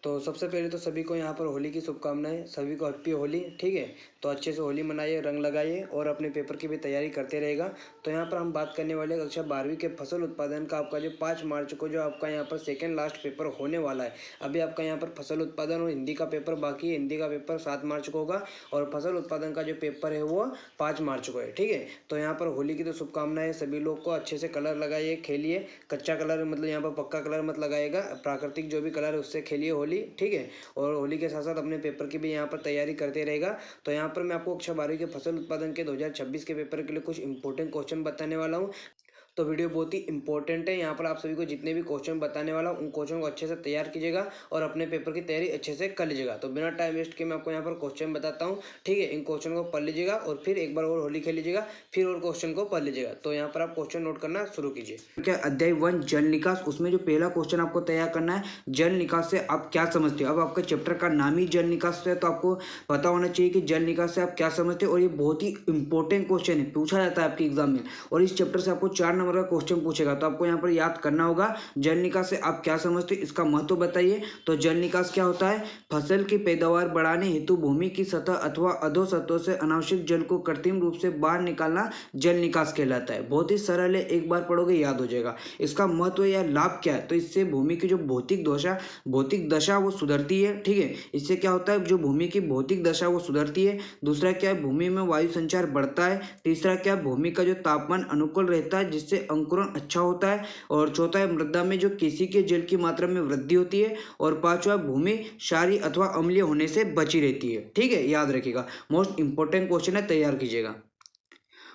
तो सबसे पहले तो सभी को यहाँ पर होली की शुभकामनाएं, सभी को हैप्पी होली। ठीक है, तो अच्छे से होली मनाइए, रंग लगाइए और अपने पेपर की भी तैयारी करते रहेगा। तो यहाँ पर हम बात करने वाले कक्षा 12वीं के फसल उत्पादन का आपका जो 5 मार्च को जो आपका यहाँ पर सेकेंड लास्ट पेपर होने वाला है। अभी आपका यहाँ पर फसल उत्पादन और हिंदी का पेपर बाकी है। हिंदी का पेपर 7 मार्च को होगा और फसल उत्पादन का जो पेपर है वो 5 मार्च को है। ठीक है, तो यहाँ पर होली की तो शुभकामनाएं सभी लोग को। अच्छे से कलर लगाइए, खेलिए। कच्चा कलर मतलब यहाँ पर पक्का कलर मत लगाएगा, प्राकृतिक जो भी कलर है उससे खेलिए होली। ठीक है, और होली के साथ साथ अपने पेपर की भी यहाँ पर तैयारी करते रहेगा। तो यहाँ पर मैं आपको कक्षा 12वीं के फसल उत्पादन के 2026 के पेपर के लिए कुछ इंपॉर्टेंट क्वेश्चन बताने वाला हूँ। तो वीडियो बहुत ही इंपॉर्टेंट है। यहाँ पर आप सभी को जितने भी क्वेश्चन बताने वाला हूँ उन क्वेश्चन को अच्छे से तैयार कीजिएगा और अपने पेपर की तैयारी अच्छे से कर लीजिएगा। तो बिना टाइम वेस्ट किए मैं आपको यहाँ पर क्वेश्चन बताता हूँ। ठीक है, इन क्वेश्चन को पढ़ लीजिएगा और फिर एक बार और होली खेल लीजिएगा, फिर और क्वेश्चन को पढ़ लीजिएगा। तो यहाँ पर आप क्वेश्चन नोट करना शुरू कीजिए। क्या अध्याय 1 जल निकास, उसमें जो पहला क्वेश्चन आपको तैयार करना है, जल निकास से आप क्या समझते हो। अब आपका चैप्टर का नाम ही जल निकास है, तो आपको पता होना चाहिए कि जल निकास से आप क्या समझते हो। और ये बहुत ही इंपॉर्टेंट क्वेश्चन है, पूछा जाता है आपके एग्जाम में। और इस चैप्टर से आपको 4 नंबर का क्वेश्चन पूछेगा। तो आपको यहाँ पर याद करना होगा जल निकास से आप क्या समझते हो, इसका महत्व बताइए। तो जल निकास क्या होता है, फसल की पैदावार बढ़ाने हेतु भूमि की सतह अथवा अधोसतह से अनावश्यक जल को कृत्रिम रूप से बाहर निकालना जल निकास कहलाता है। बहुत ही सरल है, एक बार पढ़ोगे याद हो जाएगा। इसका महत्व या लाभ क्या है, तो इससे भूमि की जो भौतिक दशा वो सुधरती है। ठीक है, इससे क्या होता है, जो भूमि की भौतिक दशा वो सुधरती है। दूसरा क्या है, भूमि में वायु संचार बढ़ता है। तीसरा क्या है, भूमि का जो तापमान अनुकूल रहता है जिससे अंकुरण अच्छा होता है। और चौथा है, मृदा में जो किसी के जल की मात्रा में वृद्धि होती है। और पांचवा, भूमि क्षारीय अथवा अम्लीय होने से बची रहती है। ठीक है, याद रखिएगा, मोस्ट इंपॉर्टेंट क्वेश्चन है, तैयार कीजिएगा।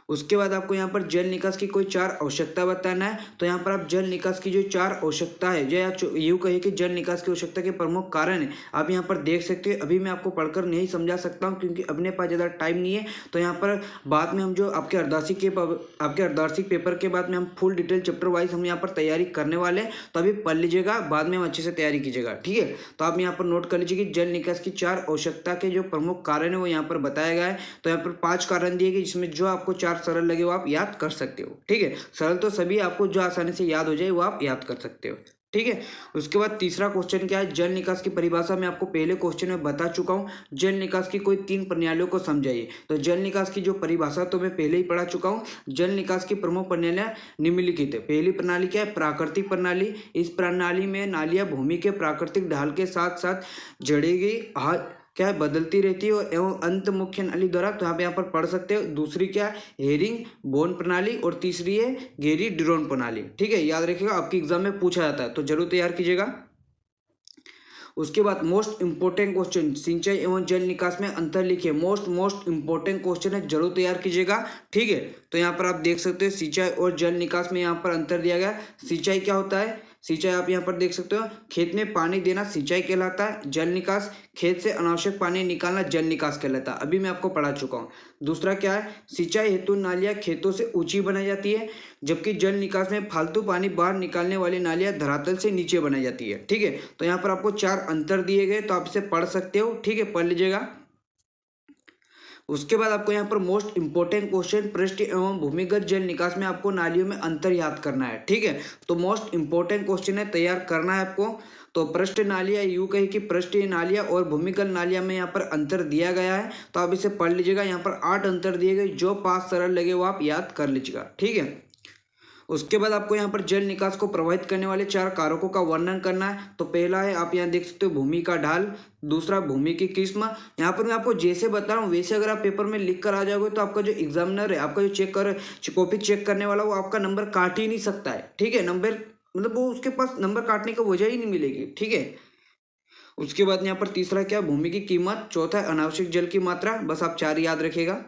उसके बाद आपको यहाँ पर जल निकास की कोई 4 आवश्यकता बताना है। तो यहाँ पर आप जल निकास की जो 4 आवश्यकता है, जो यूँ कहिए कि जल निकास की आवश्यकता के प्रमुख कारण है, आप यहाँ पर देख सकते हो। अभी मैं आपको पढ़कर नहीं समझा सकता हूँ क्योंकि अपने पास ज़्यादा टाइम नहीं है। तो यहाँ पर बाद में हम जो आपके अर्धवार्षिक पेपर के बाद में हम फुल डिटेल चैप्टर वाइज हम यहाँ पर तैयारी करने वाले हैं। तो अभी पढ़ लीजिएगा, बाद में हम अच्छे से तैयारी कीजिएगा। ठीक है, तो आप यहाँ पर नोट कर लीजिए कि जल निकास की 4 आवश्यकता के जो प्रमुख कारण है वो यहाँ पर बताया गया है। तो यहाँ पर 5 कारण दिए गए जिसमें जो आपको 4 सरल लगे वो आप याद कर सकते हो। ठीक है, सरल तो सभी, आपको जो आसानी से याद हो जाए वो आप याद कर सकते हो। ठीक है, उसके बाद तीसरा क्वेश्चन क्या है, जल निकास की परिभाषा मैं आपको पहले क्वेश्चन में बता चुका हूं। जल निकास की कोई 3 प्रणालियों को समझाइए। तो जल निकास की जो परिभाषा तो मैं पहले ही पढ़ा चुका हूं। जल निकास की प्रमुख प्रणालियां निम्नलिखित है। पहली प्रणाली क्या है, प्राकृतिक प्रणाली। इस प्रणाली में नालियां भूमि के प्राकृतिक ढाल के साथ साथ जड़ेगी क्या है, बदलती रहती है एवं अंत मुख्य नाली द्वारा, तो आप यहाँ पर पढ़ सकते हो। दूसरी क्या है, हेरिंग बोन प्रणाली। और तीसरी है गेरी ड्रोन प्रणाली। ठीक है, याद रखिएगा, आपके एग्जाम में पूछा जाता है तो जरूर तैयार कीजिएगा। उसके बाद मोस्ट इंपोर्टेंट क्वेश्चन, सिंचाई एवं जल निकास में अंतर लिखिए। मोस्ट इंपोर्टेंट क्वेश्चन है, जरूर तैयार कीजिएगा। ठीक है, तो यहाँ पर आप देख सकते हो सिंचाई और जल निकास में यहाँ पर अंतर दिया गया। सिंचाई क्या होता है, सिंचाई आप यहाँ पर देख सकते हो, खेत में पानी देना सिंचाई कहलाता है। जल निकास, खेत से अनावश्यक पानी निकालना जल निकास कहलाता है। अभी मैं आपको पढ़ा चुका हूँ। दूसरा क्या है, सिंचाई हेतु नालियाँ खेतों से ऊंची बनाई जाती है, जबकि जल निकास में फालतू पानी बाहर निकालने वाली नालियाँ धरातल से नीचे बनाई जाती है। ठीक है, तो यहाँ पर आपको 4 अंतर दिए गए, तो आप इसे पढ़ सकते हो। ठीक है, पढ़ लीजिएगा। उसके बाद आपको यहाँ पर मोस्ट इंपोर्टेंट क्वेश्चन, पृष्ठ एवं भूमिगत जल निकास में आपको नालियों में अंतर याद करना है। ठीक है, तो मोस्ट इंपोर्टेंट क्वेश्चन है, तैयार करना है आपको। तो पृष्ठ नालियाँ, यूँ कही कि पृष्ठीय नालियाँ और भूमिगत नालियाँ में यहाँ पर अंतर दिया गया है, तो आप इसे पढ़ लीजिएगा। यहाँ पर 8 अंतर दिए गए, जो 5 सरल लगे वो आप याद कर लीजिएगा। ठीक है, उसके बाद आपको यहाँ पर जल निकास को प्रभावित करने वाले 4 कारकों का वर्णन करना है। तो पहला है, आप यहाँ देख सकते हो, भूमि का ढाल। दूसरा, भूमि की किस्म। यहाँ पर मैं आपको जैसे बता रहा हूँ वैसे अगर आप पेपर में लिख कर आ जाओगे तो आपका जो एग्जामिनर है, आपका जो कॉपी चेक करने वाला, वो आपका नंबर काट ही नहीं सकता है। ठीक है, नंबर मतलब वो उसके पास नंबर काटने की वजह ही नहीं मिलेगी। ठीक है, उसके बाद यहाँ पर तीसरा क्या, भूमि की कीमत। चौथा, अनावश्यक जल की मात्रा। बस आप 4 याद रखेगा।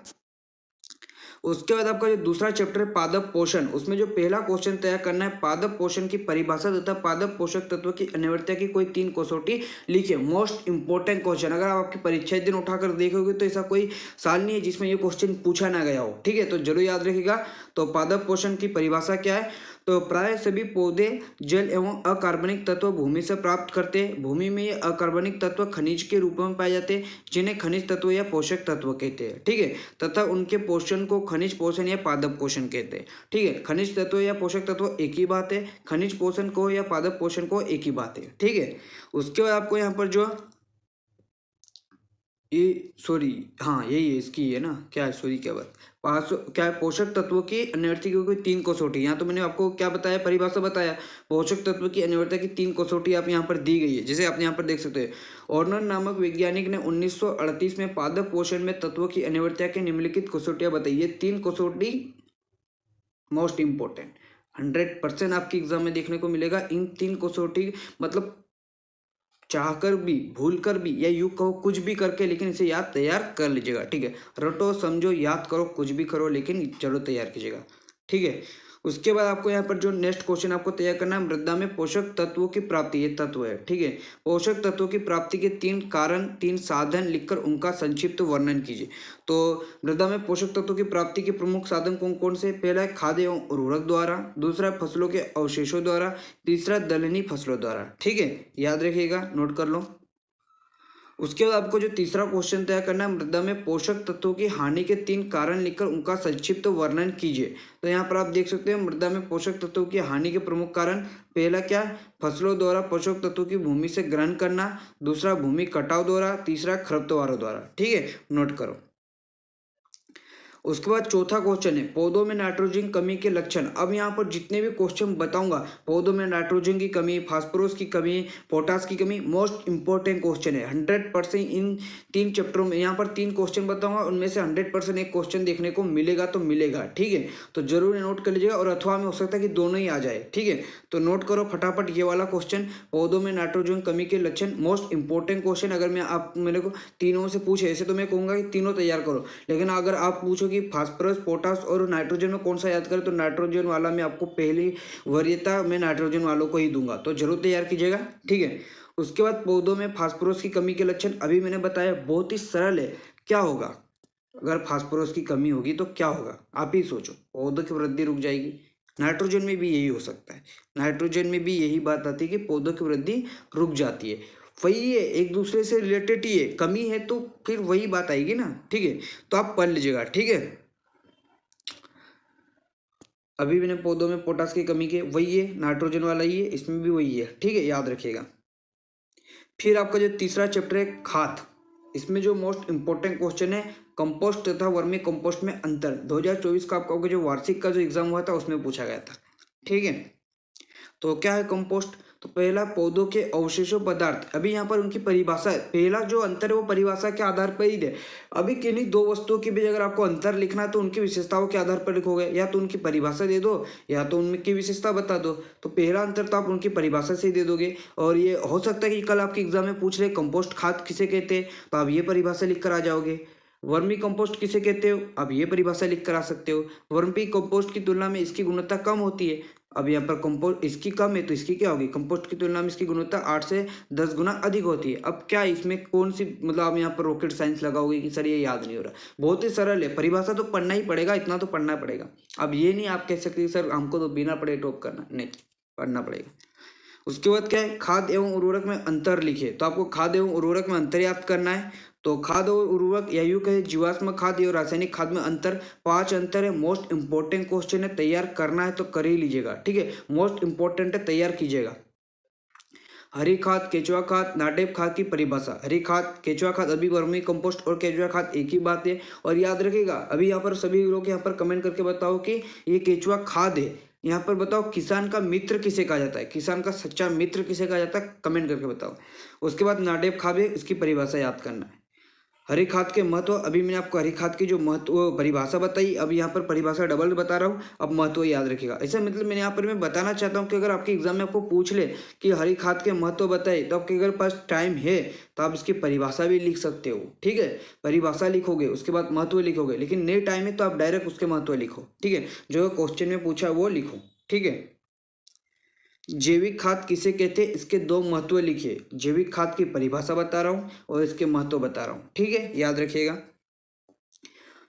उसके बाद आपका जो दूसरा चैप्टर है पादप पोषण, उसमें जो पहला क्वेश्चन तैयार करना है, पादप पोषण की परिभाषा तथा पादप पोषक तत्व की अनिवार्यता की कोई 3 कसौटी लिखिए। मोस्ट इंपोर्टेंट क्वेश्चन, अगर आप आपकी परीक्षा दिन उठाकर देखोगे तो ऐसा कोई साल नहीं है जिसमें ये क्वेश्चन पूछा ना गया हो। ठीक है, तो जरूर याद रखिएगा। तो पादप पोषण की परिभाषा क्या है, तो प्राय सभी पौधे जल एवं अकार्बनिक तत्व भूमि से प्राप्त करते हैं। भूमि में ये अकार्बनिक तत्व खनिज के रूप में पाए जाते हैं, जिन्हें खनिज तत्व या पोषक तत्व कहते हैं, ठीक है। तथा उनके पोषण को खनिज पोषण या पादप पोषण कहते हैं, ठीक है। खनिज तत्व या पोषक तत्व एक ही बात है, खनिज पोषण को या पादप पोषण को एक ही बात है, ठीक है। उसके बाद आपको यहाँ पर जो ये सॉरी हाँ यही है, इसकी है ना, क्या है सॉरी क्या बात क्या है, पोषक तत्वों की अनिवार्यता की 3 कसौटी। यहाँ तो मैंने आपको क्या बताया, परिभाषा बताया। पोषक तत्व की अनिवार्यता की 3 कसौटी आप यहाँ पर दी गई है, जैसे आप यहाँ पर देख सकते हैं। ऑर्नर नामक वैज्ञानिक ने 1938 में पादप पोषण में तत्वों की अनिवार्यता की निम्नलिखित कसौटियां बताई। ये 3 कसौटी मोस्ट इंपॉर्टेंट 100% आपके एग्जाम में देखने को मिलेगा। इन 3 कसौटी मतलब चाहकर भी, भूल कर भी, या यूं कहो कुछ भी करके, लेकिन इसे याद तैयार कर लीजिएगा, ठीक है। रटो समझो याद करो कुछ भी करो, लेकिन जरूर तैयार कीजिएगा, ठीक है। उसके बाद आपको यहाँ पर जो नेक्स्ट क्वेश्चन आपको तैयार करना है, मृदा में पोषक तत्वों की प्राप्ति, ये तत्व है, ठीक है। पोषक तत्वों की प्राप्ति के 3 कारण, 3 साधन लिखकर उनका संक्षिप्त वर्णन कीजिए। तो मृदा में पोषक तत्वों की प्राप्ति के प्रमुख साधन कौन कौन से? पहला है खाद्य एवं उर्वरक द्वारा, दूसरा फसलों के अवशेषों द्वारा, तीसरा दलहनी फसलों द्वारा, ठीक है। याद रखिएगा, नोट कर लो। उसके बाद आपको जो तीसरा क्वेश्चन तैयार करना है, मृदा में पोषक तत्वों की हानि के 3 कारण लिखकर उनका संक्षिप्त वर्णन कीजिए। तो यहाँ पर आप देख सकते हैं मृदा में पोषक तत्वों की हानि के प्रमुख कारण, पहला क्या, फसलों द्वारा पोषक तत्वों की भूमि से ग्रहण करना, दूसरा भूमि कटाव द्वारा, तीसरा खरपतवारों द्वारा, ठीक है, नोट करो। उसके बाद चौथा क्वेश्चन है पौधों में नाइट्रोजन कमी के लक्षण। अब यहाँ पर जितने भी क्वेश्चन बताऊंगा, पौधों में नाइट्रोजन की कमी, फास्फोरस की कमी, पोटास की कमी, मोस्ट इंपॉर्टेंट क्वेश्चन है। 100% इन 3 चैप्टरों में यहाँ पर 3 क्वेश्चन बताऊंगा, उनमें से 100% एक क्वेश्चन देखने को मिलेगा तो मिलेगा, ठीक है। तो जरूर नोट कर लीजिएगा, और अथवा में हो सकता है कि दोनों ही आ जाए, ठीक है। तो नोट करो फटाफट ये वाला क्वेश्चन, पौधों में नाइट्रोजन कमी के लक्षण, मोस्ट इंपॉर्टेंट क्वेश्चन। अगर मैं आप मेरे को तीनों से पूछे, ऐसे तो मैं कहूँगा कि तीनों तैयार करो, लेकिन अगर आप पूछो कि फास्फोरस, पोटास और नाइट्रोजन में कौन सा याद करें, तो नाइट्रोजन वाला मैं आपको पहली वरीयता में नाइट्रोजन वालों को ही दूंगा, तो जरूर तैयार कीजिएगा, ठीक है। उसके बाद पौधों में फास्फोरस की कमी के लक्षण, अभी मैंने बताया, बहुत ही सरल है। क्या होगा अगर फास्फोरस की कमी होगी तो क्या होगा, आप ही सोचो। पौधों की वृद्धि रुक जाएगी। नाइट्रोजन में भी यही हो सकता है, नाइट्रोजन में भी यही बात आती है कि पौधों की वृद्धि रुक जाती है। वही है, एक दूसरे से रिलेटेड ही है। कमी है तो फिर वही बात आएगी ना, ठीक है। तो आप पढ़ लीजिएगा, ठीक है। अभी मैंने पौधों में पोटास की कमी के, वही है, नाइट्रोजन वाला ही है, इसमें भी वही है, ठीक है, याद रखिएगा। फिर आपका जो तीसरा चैप्टर है खाद, इसमें जो मोस्ट इंपॉर्टेंट क्वेश्चन है कंपोस्ट तथा वर्मी कंपोस्ट में अंतर। 2024 का आपका जो वार्षिक का जो एग्जाम हुआ था उसमें पूछा गया था, ठीक है। तो क्या है कंपोस्ट? तो पहला पौधों के अवशेषों पदार्थ। अभी यहाँ पर उनकी परिभाषा है, पहला जो अंतर है वो परिभाषा के आधार पर ही है। अभी किन्हीं 2 वस्तुओं के बीच अगर आपको अंतर लिखना है तो उनकी विशेषताओं के आधार पर लिखोगे, या तो उनकी परिभाषा दे दो या तो उनकी विशेषता बता दो। तो पहला अंतर तो आप उनकी परिभाषा से ही दे दोगे। और ये हो सकता है कि कल आपके एग्जाम में पूछ रहे कंपोस्ट खाद किसे कहते हैं, तो आप ये परिभाषा लिख कर आ जाओगे। वर्मी कंपोस्ट किसे कहते हो, आप ये परिभाषा लिख कर आ सकते हो। वर्मी कंपोस्ट की तुलना में इसकी गुणवत्ता कम होती है। अब यहाँ पर कंपोस्ट इसकी कम है तो इसकी क्या होगी, कंपोस्ट की तुलना में इसकी गुणवत्ता 8 से 10 गुना अधिक होती है। अब क्या इसमें कौन सी, मतलब आप यहाँ पर रॉकेट साइंस लगाओगे कि सर ये याद नहीं हो रहा, बहुत ही सरल है। परिभाषा तो पढ़ना ही पड़ेगा, इतना तो पढ़ना पड़ेगा। अब ये नहीं आप कह सकते सर हमको तो बिना पढ़े टॉप करना, नहीं, पढ़ना पड़ेगा। उसके बाद क्या है, खाद एवं उर्वरक में अंतर लिखे। तो आपको खाद एवं उर्वरक में अंतर याद करना है। तो खाद और उर्वरक या यूं कहे जीवाश्म खाद और रासायनिक खाद में अंतर, 5 अंतर है। मोस्ट इंपॉर्टेंट क्वेश्चन है, तैयार करना है तो कर ही लीजिएगा, ठीक है। मोस्ट इंपॉर्टेंट है, तैयार कीजिएगा। हरी खाद, केचुआ खाद, नाटेप खाद की परिभाषा। हरी खाद, केचुआ खाद, अभी वर्मी कंपोस्ट और केचुआ खाद एक ही बात है। और याद रखिएगा, अभी यहाँ पर सभी लोग यहाँ पर कमेंट करके बताओ कि ये केचुआ खाद है। यहाँ पर बताओ किसान का मित्र किसे कहा जाता है, किसान का सच्चा मित्र किसे कहा जाता है, कमेंट करके बताओ। उसके बाद नाटेप खाद है, इसकी परिभाषा याद करना है। हरी खाद के महत्व, अभी मैंने आपको हरी खाद की जो महत्व परिभाषा बताई, अब यहाँ पर परिभाषा डबल बता रहा हूँ, अब महत्व याद रखिएगा। ऐसा मतलब मैंने यहाँ पर मैं बताना चाहता हूँ कि अगर आपके एग्जाम में आपको पूछ ले कि हरी खाद के महत्व बताए, तो आपके अगर पास टाइम है तो आप इसकी परिभाषा भी लिख सकते हो, ठीक है। परिभाषा लिखोगे, उसके बाद महत्व लिखोगे, लेकिन नहीं टाइम है तो आप डायरेक्ट उसके महत्व लिखो, ठीक है। जो क्वेश्चन में पूछा वो लिखो, ठीक है। जैविक खाद किसे कहते हैं, इसके 2 महत्व लिखिए। जैविक खाद की परिभाषा बता रहा हूँ और इसके महत्व बता रहा हूँ, ठीक है, याद रखिएगा।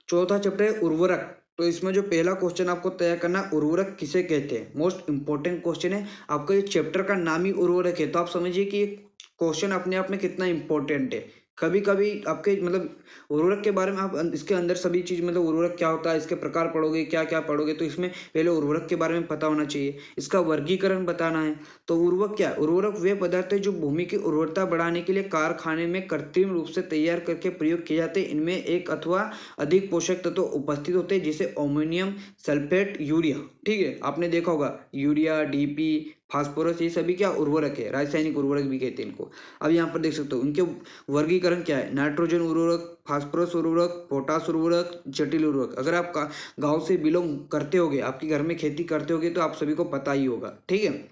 चौथा चैप्टर है उर्वरक। तो इसमें जो पहला क्वेश्चन आपको तैयार करना है, उर्वरक किसे कहते हैं, मोस्ट इंपॉर्टेंट क्वेश्चन है। आपका ये चैप्टर का नाम ही उर्वरक है, तो आप समझिए कि ये क्वेश्चन अपने आप में कितना इंपॉर्टेंट है। कभी कभी आपके मतलब उर्वरक के बारे में आप इसके अंदर सभी चीज़ मतलब उर्वरक क्या होता है, इसके प्रकार पढ़ोगे, क्या क्या पढ़ोगे, तो इसमें पहले उर्वरक के बारे में पता होना चाहिए, इसका वर्गीकरण बताना है। तो उर्वरक क्या है, उर्वरक वे पदार्थ है जो भूमि की उर्वरता बढ़ाने के लिए कारखाने में कृत्रिम रूप से तैयार करके प्रयोग किए जाते हैं। इनमें एक अथवा अधिक पोषक तत्व उपस्थित होते हैं, जैसे अमोनियम सल्फेट, यूरिया। ठीक है, आपने देखा होगा यूरिया, डीपी, फास्फोरस, ये सभी क्या उर्वरक है, रासायनिक उर्वरक भी कहते हैं इनको। अब यहाँ पर देख सकते हो उनके वर्गीकरण क्या है, नाइट्रोजन उर्वरक, फास्फोरस उर्वरक, पोटास उर्वरक, जटिल उर्वरक। अगर आप गांव से बिलोंग करते होगे, आपके घर में खेती करते होगे, तो आप सभी को पता ही होगा। ठीक है,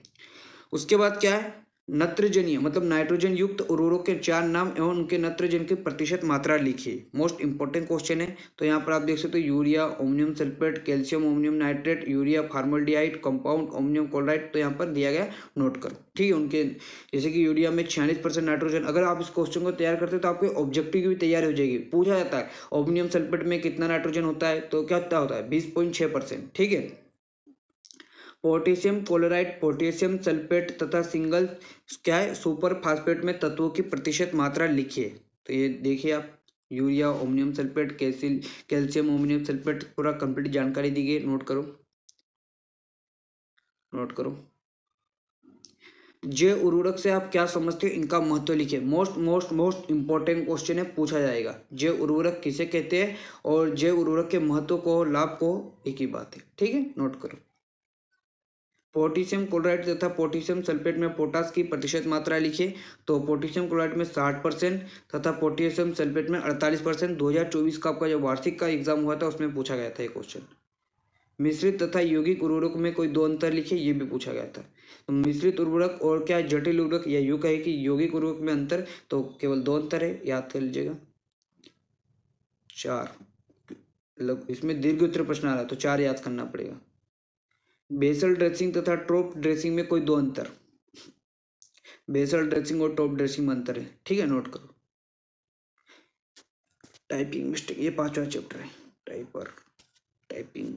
उसके बाद क्या है, नत्रजनीय मतलब नाइट्रोजन युक्त उर्वरकों के 4 नाम एवं उनके नत्रजन की प्रतिशत मात्रा लिखिए। मोस्ट इंपॉर्टेंट क्वेश्चन है। तो यहाँ पर आप देख सकते हो urea, ammonium sulphate, calcium ammonium nitrate, urea, formaldehyde compound, ammonium chloride. तो यहाँ पर दिया गया, नोट करो। ठीक है, उनके जैसे कि यूरिया में 46% नाइट्रोजन। अगर आप इस क्वेश्चन को तैयार करते हो तो आपके ऑब्जेक्टिव की भी तैयारी हो जाएगी। पूछा जाता है अमोनियम सल्फेट में कितना नाइट्रोजन होता है, तो क्या होता है 20.6%। ठीक है, पोटेशियम क्लोराइड, पोटेशियम सल्फेट तथा सिंगल क्या है सुपर फास्फेट में तत्वों की प्रतिशत मात्रा लिखिए। तो ये देखिए आप, urea, ammonium sulphate, calcium ammonium sulphate, पूरा कंप्लीट जानकारी दी गई, नोट करो, नोट करो। जैव उर्वरक से आप क्या समझते हो, इनका महत्व लिखिए। Most most most important question है, पूछा जाएगा। जैव उर्वरक किसे कहते हैं और जैव उर्वरक के महत्व को, लाभ को, एक ही बात है। ठीक है, नोट करो। पोटेशियम क्लोराइड तथा पोटेशियम सल्फेट में पोटास की प्रतिशत मात्रा लिखिए। तो पोटेशियम क्लोराइड में 60% तथा पोटेशियम सल्फेट में 48%। 2024 का आपका जो वार्षिक का एग्जाम हुआ था उसमें पूछा गया था ये क्वेश्चन। मिश्रित तथा यौगिक उर्वरक में कोई 2 अंतर लिखिए, ये भी पूछा गया था। तो मिश्रित उर्वरक और क्या जटिल उर्वरक, या यूं कहे कि यौगिक उर्वरक में अंतर, तो केवल 2 अंतर है, याद कर लीजिएगा। 4, इसमें दीर्घ उत्तर प्रश्न आ रहा है तो 4 याद करना पड़ेगा। बेसल ड्रेसिंग तथा टॉप ड्रेसिंग में कोई 2 अंतर, बेसल ड्रेसिंग और टॉप ड्रेसिंग में अंतर है। ठीक है, नोट करो। टाइपिंग मिस्टेक, ये 5वां चैप्टर है। टाइपर, टाइपिंग,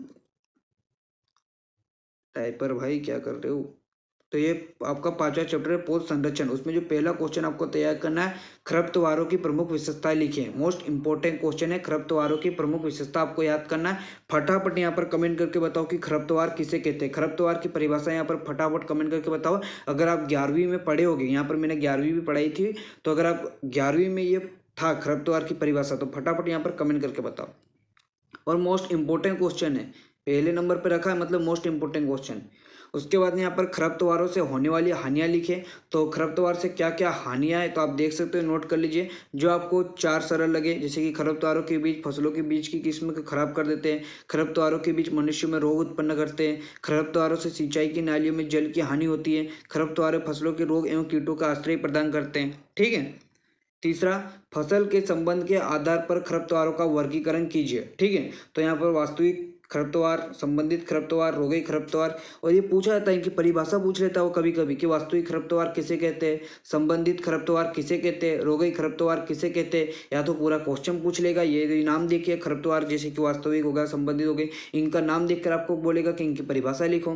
टाइपर भाई क्या कर रहे हो। तो ये आपका 5वां चैप्टर है, पोष संरक्षण। उसमें जो पहला क्वेश्चन आपको तैयार करना है, खरपतवारों की प्रमुख विशेषताएं लिखिए। मोस्ट इंपॉर्टेंट क्वेश्चन है, खरपतवारों की प्रमुख विशेषता आपको याद करना है। फटाफट यहाँ पर कमेंट करके बताओ कि खरपतवार किसे कहते हैं। खरपतवार की परिभाषा यहाँ पर फटाफट कमेंट करके बताओ। अगर आप 11वीं में पढ़े होगे, यहाँ पर मैंने 11वीं भी पढ़ाई थी, तो अगर आप 11वीं में ये था खरपतवार की परिभाषा, तो फटाफट यहाँ पर कमेंट करके बताओ। और मोस्ट इंपॉर्टेंट क्वेश्चन है, पहले नंबर पर रखा है, मतलब मोस्ट इंपॉर्टेंट क्वेश्चन। उसके बाद यहाँ पर खरपतवारों से होने वाली हानियाँ लिखे। तो खरपतवार से क्या क्या हानियाँ हैं, तो आप देख सकते हो, नोट कर लीजिए। जो आपको 4 सरल लगे, जैसे कि खरपतवारों के बीच फसलों के बीच की किस्म को खराब कर देते हैं, खरपतवारों के बीच मनुष्य में रोग उत्पन्न करते हैं, खरपतवारों से सिंचाई की नालियों में जल की हानि होती है, खरपतवार फसलों के रोग एवं कीटों का आश्रय प्रदान करते हैं। ठीक है, तीसरा, फसल के संबंध के आधार पर खरपतवारों का वर्गीकरण कीजिए। ठीक है, तो यहाँ पर वास्तविक खरपतवार, संबंधित खरपतवार, रोगी खरपतवार। और ये पूछा जाता है कि परिभाषा पूछ लेता है वो कभी कभी कि वास्तविक खरपतवार किसे कहते हैं, संबंधित खरपतवार किसे कहते हैं, रोगी खरपतवार किसे कहते हैं। या तो पूरा क्वेश्चन पूछ लेगा, ये नाम देखिए खरपतवार, जैसे कि वास्तविक होगा, संबंधित हो गए, इनका नाम देखकर आपको बोलेगा कि इनकी परिभाषा लिखो।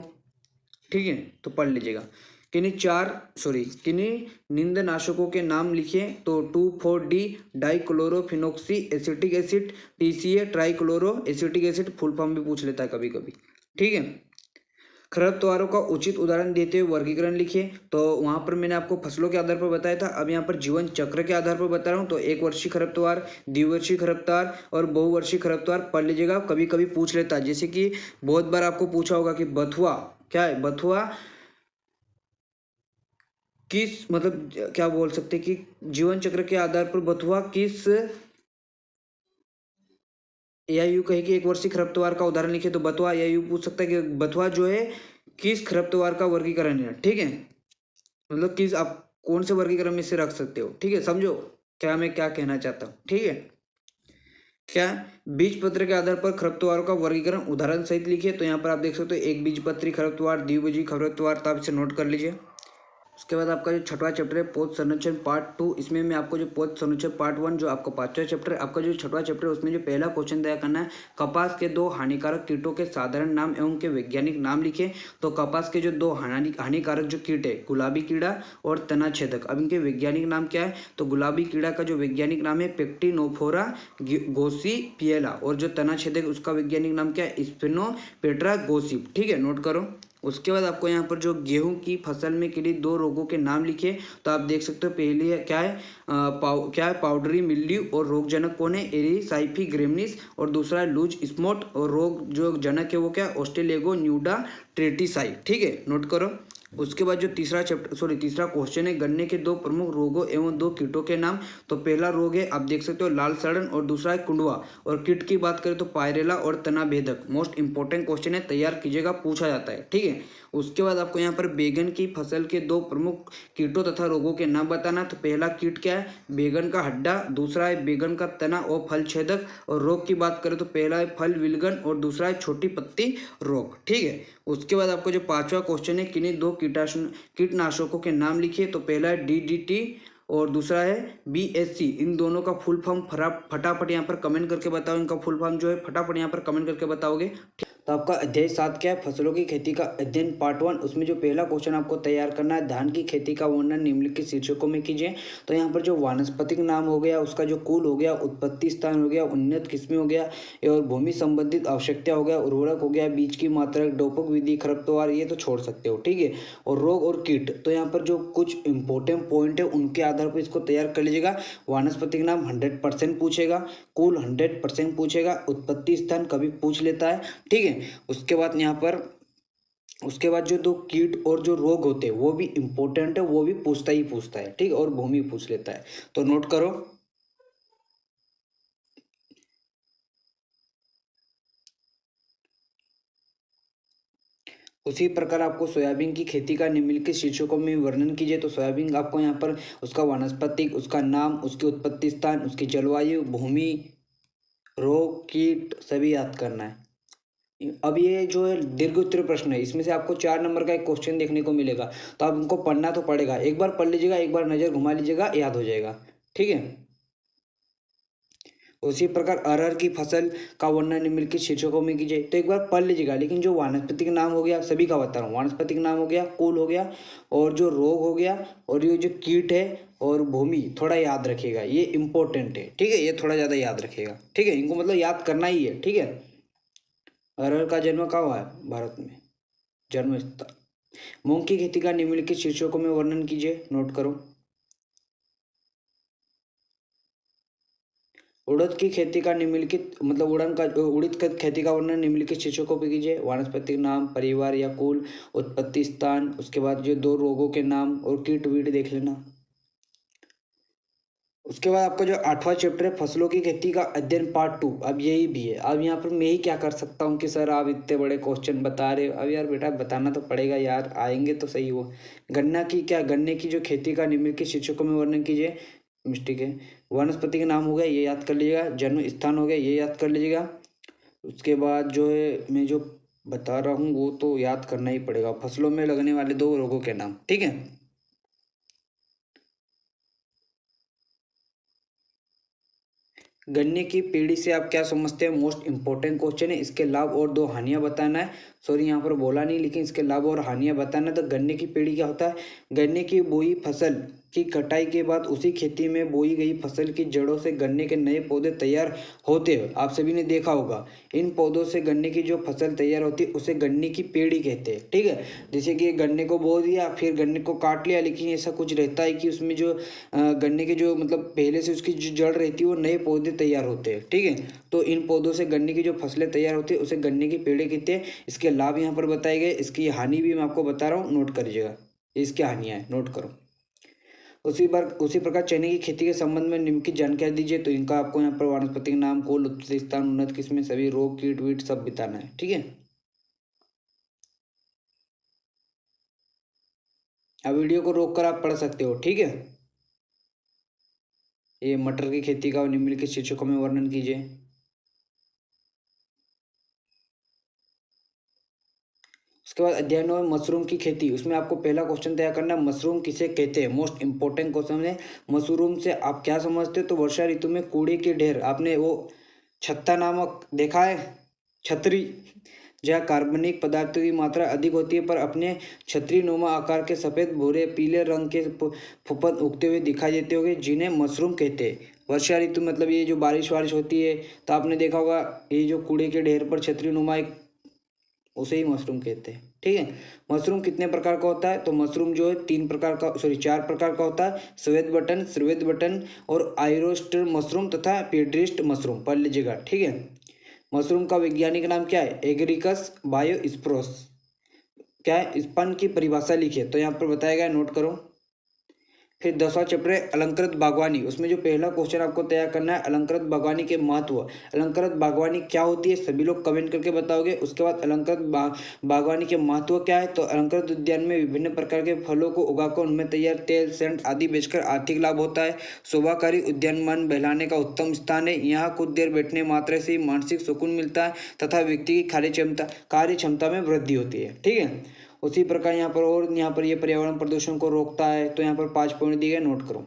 ठीक है, तो पढ़ लीजिएगा। किन्हीं निंदनाशकों के नाम लिखिए। तो 2,4-D dichlorophenoxy acetic acid, TCA trichloro acetic acid, full form भी पूछ लेता है कभी कभी। ठीक है, खरपतवारों का उचित उदाहरण देते हुए वर्गीकरण लिखिए। तो वहां पर मैंने आपको फसलों के आधार पर बताया था, अब यहाँ पर जीवन चक्र के आधार पर बता रहा हूँ। तो 1 वर्षीय खरपतवार, द्विवर्षीय खरपतवार और बहुवर्षीय खरपतवार पढ़ लीजिएगा, कभी कभी पूछ लेता है। जैसे कि बहुत बार आपको पूछा होगा कि बथुआ क्या है, बथुआ किस मतलब क्या बोल सकते कि जीवन चक्र के आधार पर बथुआ किस, या यूं कहे कि 1 वर्षीय खरपतवार का उदाहरण लिखे। तो बथुआ, या यूं पूछ सकता है कि बथुआ जो है किस खरपतवार का वर्गीकरण है। ठीक है, मतलब किस, आप कौन से वर्गीकरण में से रख सकते हो। ठीक है, समझो क्या मैं क्या कहना चाहता हूँ। ठीक है, क्या बीज पत्र के आधार पर खरपतवारों का वर्गीकरण उदाहरण सहित लिखिए। तो यहाँ पर आप देख सकते हो 1 बीजपत्री खरपतवार, द्विबीजीय खरपतवार, तो आप इसे नोट कर लीजिए। उसके बाद आपका जो छठवां चैप्टर है पोष संरक्षण पार्ट 2, इसमें मैं आपको जो पोष संरक्षण पार्ट 1 जो आपका पांचवा चैप्टर है, आपका जो छठवां चैप्टर है उसमें जो पहला क्वेश्चन तैयार करना है, कपास के दो हानिकारक कीटों के साधारण नाम एवं के वैज्ञानिक नाम लिखे। तो कपास के जो दो हानिकारक जो कीट है, गुलाबी कीड़ा और तना छेदक, अब इनके वैज्ञानिक नाम क्या है? तो गुलाबी कीड़ा का जो वैज्ञानिक नाम है पेक्टिनोफोरा गोसिपिएला, और जो तना छेदक उसका वैज्ञानिक नाम क्या है? स्पिनोपेट्रा गोसिप। ठीक है, नोट करो। उसके बाद आपको यहाँ पर जो गेहूं की फसल में के लिए दो रोगों के नाम लिखे, तो आप देख सकते हो पहली है क्या है? क्या है? पाउडरी मिल्ड्यू, और रोग जनक कौन है? एरिसाइफी ग्रेमनिस, और दूसरा है लूज स्पॉट, और रोग जो जनक है वो क्या? ऑस्ट्रेलेगो न्यूडा ट्रेटिसाई। ठीक है, नोट करो। उसके बाद जो तीसरा क्वेश्चन है, गन्ने के दो प्रमुख रोगों एवं दो कीटों के नाम। तो पहला रोग है आप देख सकते हो लाल सड़न, और दूसरा है कुंडवा, और कीट की बात करें तो पायरेला और तना भेदक। मोस्ट इंपॉर्टेंट क्वेश्चन है, तैयार कीजिएगा, पूछा जाता है। ठीक है। उसके बाद आपको यहाँ पर बैगन की फसल के दो प्रमुख कीटों तथा रोगों के नाम बताना। तो पहला कीट क्या है? बैगन का हड्डा, दूसरा है बैगन का तना और फल छेदक, और रोग की बात करें तो पहला है फल विलगन और दूसरा है छोटी पत्ती रोग। ठीक है। उसके बाद आपको जो पांचवा क्वेश्चन है, किन्हीं दो कीटनाशकों के नाम लिखिए। तो पहला है डीडीटी और दूसरा है बीएससी। इन दोनों का फुल फॉर्म फटाफट यहाँ पर कमेंट करके बताओ। इनका फुल फॉर्म जो है फटाफट यहाँ पर कमेंट करके बताओगे। तो आपका अध्याय 7 क्या है? फसलों की खेती का अध्ययन पार्ट 1। उसमें जो पहला क्वेश्चन आपको तैयार करना है, धान की खेती का वर्णन निम्नलिखित शीर्षकों में कीजिए। तो यहाँ पर जो वानस्पतिक नाम हो गया, उसका जो कुल हो गया, उत्पत्ति स्थान हो गया, उन्नत किस्में हो गया, और भूमि संबंधित आवश्यकता हो गया, उर्वरक हो गया, बीज की मात्रा, डोपक विधि, खरपतवार, ये तो छोड़ सकते हो। ठीक है। और रोग और कीट, तो यहाँ पर जो कुछ इंपॉर्टेंट पॉइंट है उनके आधार पर इसको तैयार कर लीजिएगा। वानस्पतिक नाम 100% पूछेगा, कुल 100% पूछेगा, उत्पत्ति स्थान कभी पूछ लेता है। ठीक है। उसके बाद जो दो कीट और जो रोग होते हैं वो भी इंपॉर्टेंट है, वो भी पूछता है। ठीक है। और भूमि पूछ लेता है, तो नोट करो। उसी प्रकार आपको सोयाबीन की खेती का निम्नलिखित शीर्षकों में वर्णन कीजिए। तो सोयाबीन आपको यहाँ पर उसका वानस्पतिक, उसका नाम, उसकी उत्पत्ति स्थान, उसकी जलवायु, भूमि, रोग, कीट सभी याद करना है। अब ये जो है दीर्घ उत्तरीय प्रश्न है, इसमें से आपको 4 नंबर का एक क्वेश्चन देखने को मिलेगा, तो आप उनको पढ़ना तो पड़ेगा। एक बार पढ़ लीजिएगा, एक बार नजर घुमा लीजिएगा, याद हो जाएगा। ठीक है। उसी प्रकार अरहर की फसल का वर्णन निम्नलिखित शीर्षकों में कीजिए। तो एक बार पढ़ लीजिएगा, लेकिन जो वानस्पतिक नाम हो गया सभी का बता रहा हूँ। वानस्पतिक नाम हो गया, कुल हो गया, और जो रोग हो गया, और ये जो कीट है और भूमि थोड़ा याद रखिएगा, ये इंपॉर्टेंट है। ठीक है, ये थोड़ा ज्यादा याद रखिएगा। ठीक है, इनको मतलब याद करना ही है। ठीक है। अरहर का जन्म कहाँ हुआ है? भारत में जन्म स्थान। मूंग की खेती का निम्नलिखित शीर्षकों में वर्णन कीजिए, नोट करो। उड़द की खेती का निम्नलिखित मतलब उड़द की खेती का वर्णन निम्नलिखित शीर्षकों पर कीजिए। वानस्पतिक नाम, परिवार या कुल, उत्पत्ति स्थान, उसके बाद जो दो रोगों के नाम, और कीट वीट देख लेना। उसके बाद आपका जो 8वां चैप्टर है फसलों की खेती का अध्ययन पार्ट 2, अब यही भी है। अब यहाँ पर मैं ही क्या कर सकता हूँ कि सर आप इतने बड़े क्वेश्चन बता रहे हो। अब यार बेटा बताना तो पड़ेगा यार, आएंगे तो सही वो। गन्ने की जो खेती का निम्नलिखित शीर्षकों में वर्णन कीजिए। मिस्टेक है। वनस्पति के नाम हो गया, ये याद कर लीजिएगा। जन्म स्थान हो गया, ये याद कर लीजिएगा। उसके बाद जो है मैं जो बता रहा हूँ वो तो याद करना ही पड़ेगा। फसलों में लगने वाले दो रोगों के नाम। ठीक है। गन्ने की पेड़ी से आप क्या समझते हैं? मोस्ट इंपॉर्टेंट क्वेश्चन है। इसके लाभ और दो हानियां बताना है। सॉरी यहाँ पर बोला नहीं, लेकिन इसके लाभ और हानियां बताना है। तो गन्ने की पेड़ी क्या होता है? गन्ने की बोई फसल की कटाई के बाद उसी खेती में बोई गई फसल की जड़ों से गन्ने के नए पौधे तैयार होते हैं। आप सभी ने देखा होगा, इन पौधों से गन्ने की जो फसल तैयार होती है उसे गन्ने की पेड़ी कहते हैं। ठीक है। जैसे कि गन्ने को बो दिया, फिर गन्ने को काट लिया, लेकिन ऐसा कुछ रहता है कि उसमें जो गन्ने के जो मतलब पहले से उसकी जो जड़ रहती है वो नए पौधे तैयार होते हैं। ठीक है। तो इन पौधों से गन्ने की जो फसलें तैयार होती है उसे गन्ने की पेड़ी कहते हैं। इसके लाभ यहाँ पर बताए गए, इसकी हानि भी मैं आपको बता रहा हूँ, नोट करिएगा। इसकी हानियाँ हैं, नोट करो। उसी प्रकार चने की खेती के संबंध में निम्नलिखित जानकारी दीजिए। तो इनका आपको यहाँ पर वानस्पतिक नाम, कुल, उत्पत्ति स्थान, उन्नत किस्में, सभी रोग, कीट वीट सब बताना है। ठीक है। अब वीडियो को रोक कर आप पढ़ सकते हो। ठीक है। ये मटर की खेती का निम्नलिखित शीर्षकों में वर्णन कीजिए। उसके बाद अध्याय 9 है मशरूम की खेती। उसमें आपको पहला क्वेश्चन तैयार करना है, मशरूम किसे कहते हैं। मोस्ट इंपॉर्टेंट क्वेश्चन है। मशरूम से आप क्या समझते हो? तो वर्षा ऋतु में कूड़े के ढेर, आपने वो छत्ता नामक देखा है, छतरी, जहाँ कार्बनिक पदार्थों की मात्रा अधिक होती है पर अपने छतरी नुमा आकार के सफ़ेद भूरे पीले रंग के फुफद उगते हुए दिखाई देते होंगे, जिन्हें मशरूम कहते हैं। वर्षा ऋतु मतलब ये जो बारिश वारिश होती है, तो आपने देखा होगा ये जो कूड़े के ढेर पर छतरी नुमा एक, उसे ही मशरूम कहते हैं। ठीक है। मशरूम कितने प्रकार का होता है? तो मशरूम जो है 4 प्रकार का होता है। श्वेत बटन और आयरोस्टर मशरूम तथा पीड्रिस्ट मशरूम। पढ़ लीजिएगा। ठीक है। मशरूम का वैज्ञानिक नाम क्या है? एगरिकस बायोस्पोरस। क्या है? स्पन की परिभाषा लिखिए, तो यहाँ पर बताया गया, नोट करो। फिर 10वां चैप्टर है अलंकृत बागवानी। उसमें जो पहला क्वेश्चन आपको तैयार करना है, अलंकृत बागवानी के महत्व। अलंकृत बागवानी क्या होती है? सभी लोग कमेंट करके बताओगे। उसके बाद अलंकृत बागवानी के महत्व क्या है? तो अलंकृत उद्यान में विभिन्न प्रकार के फलों को उगाकर उनमें तैयार तेल, सेंट आदि बेचकर आर्थिक लाभ होता है। शोभाकारी उद्यान मन बहलाने का उत्तम स्थान है। यहाँ कुछ देर बैठने मात्र से ही मानसिक सुकून मिलता है तथा व्यक्ति की कार्य क्षमता में वृद्धि होती है। ठीक है। उसी प्रकार यहाँ पर ये पर्यावरण प्रदूषण को रोकता है। तो यहाँ पर 5 पॉइंट दिए गए, नोट करो।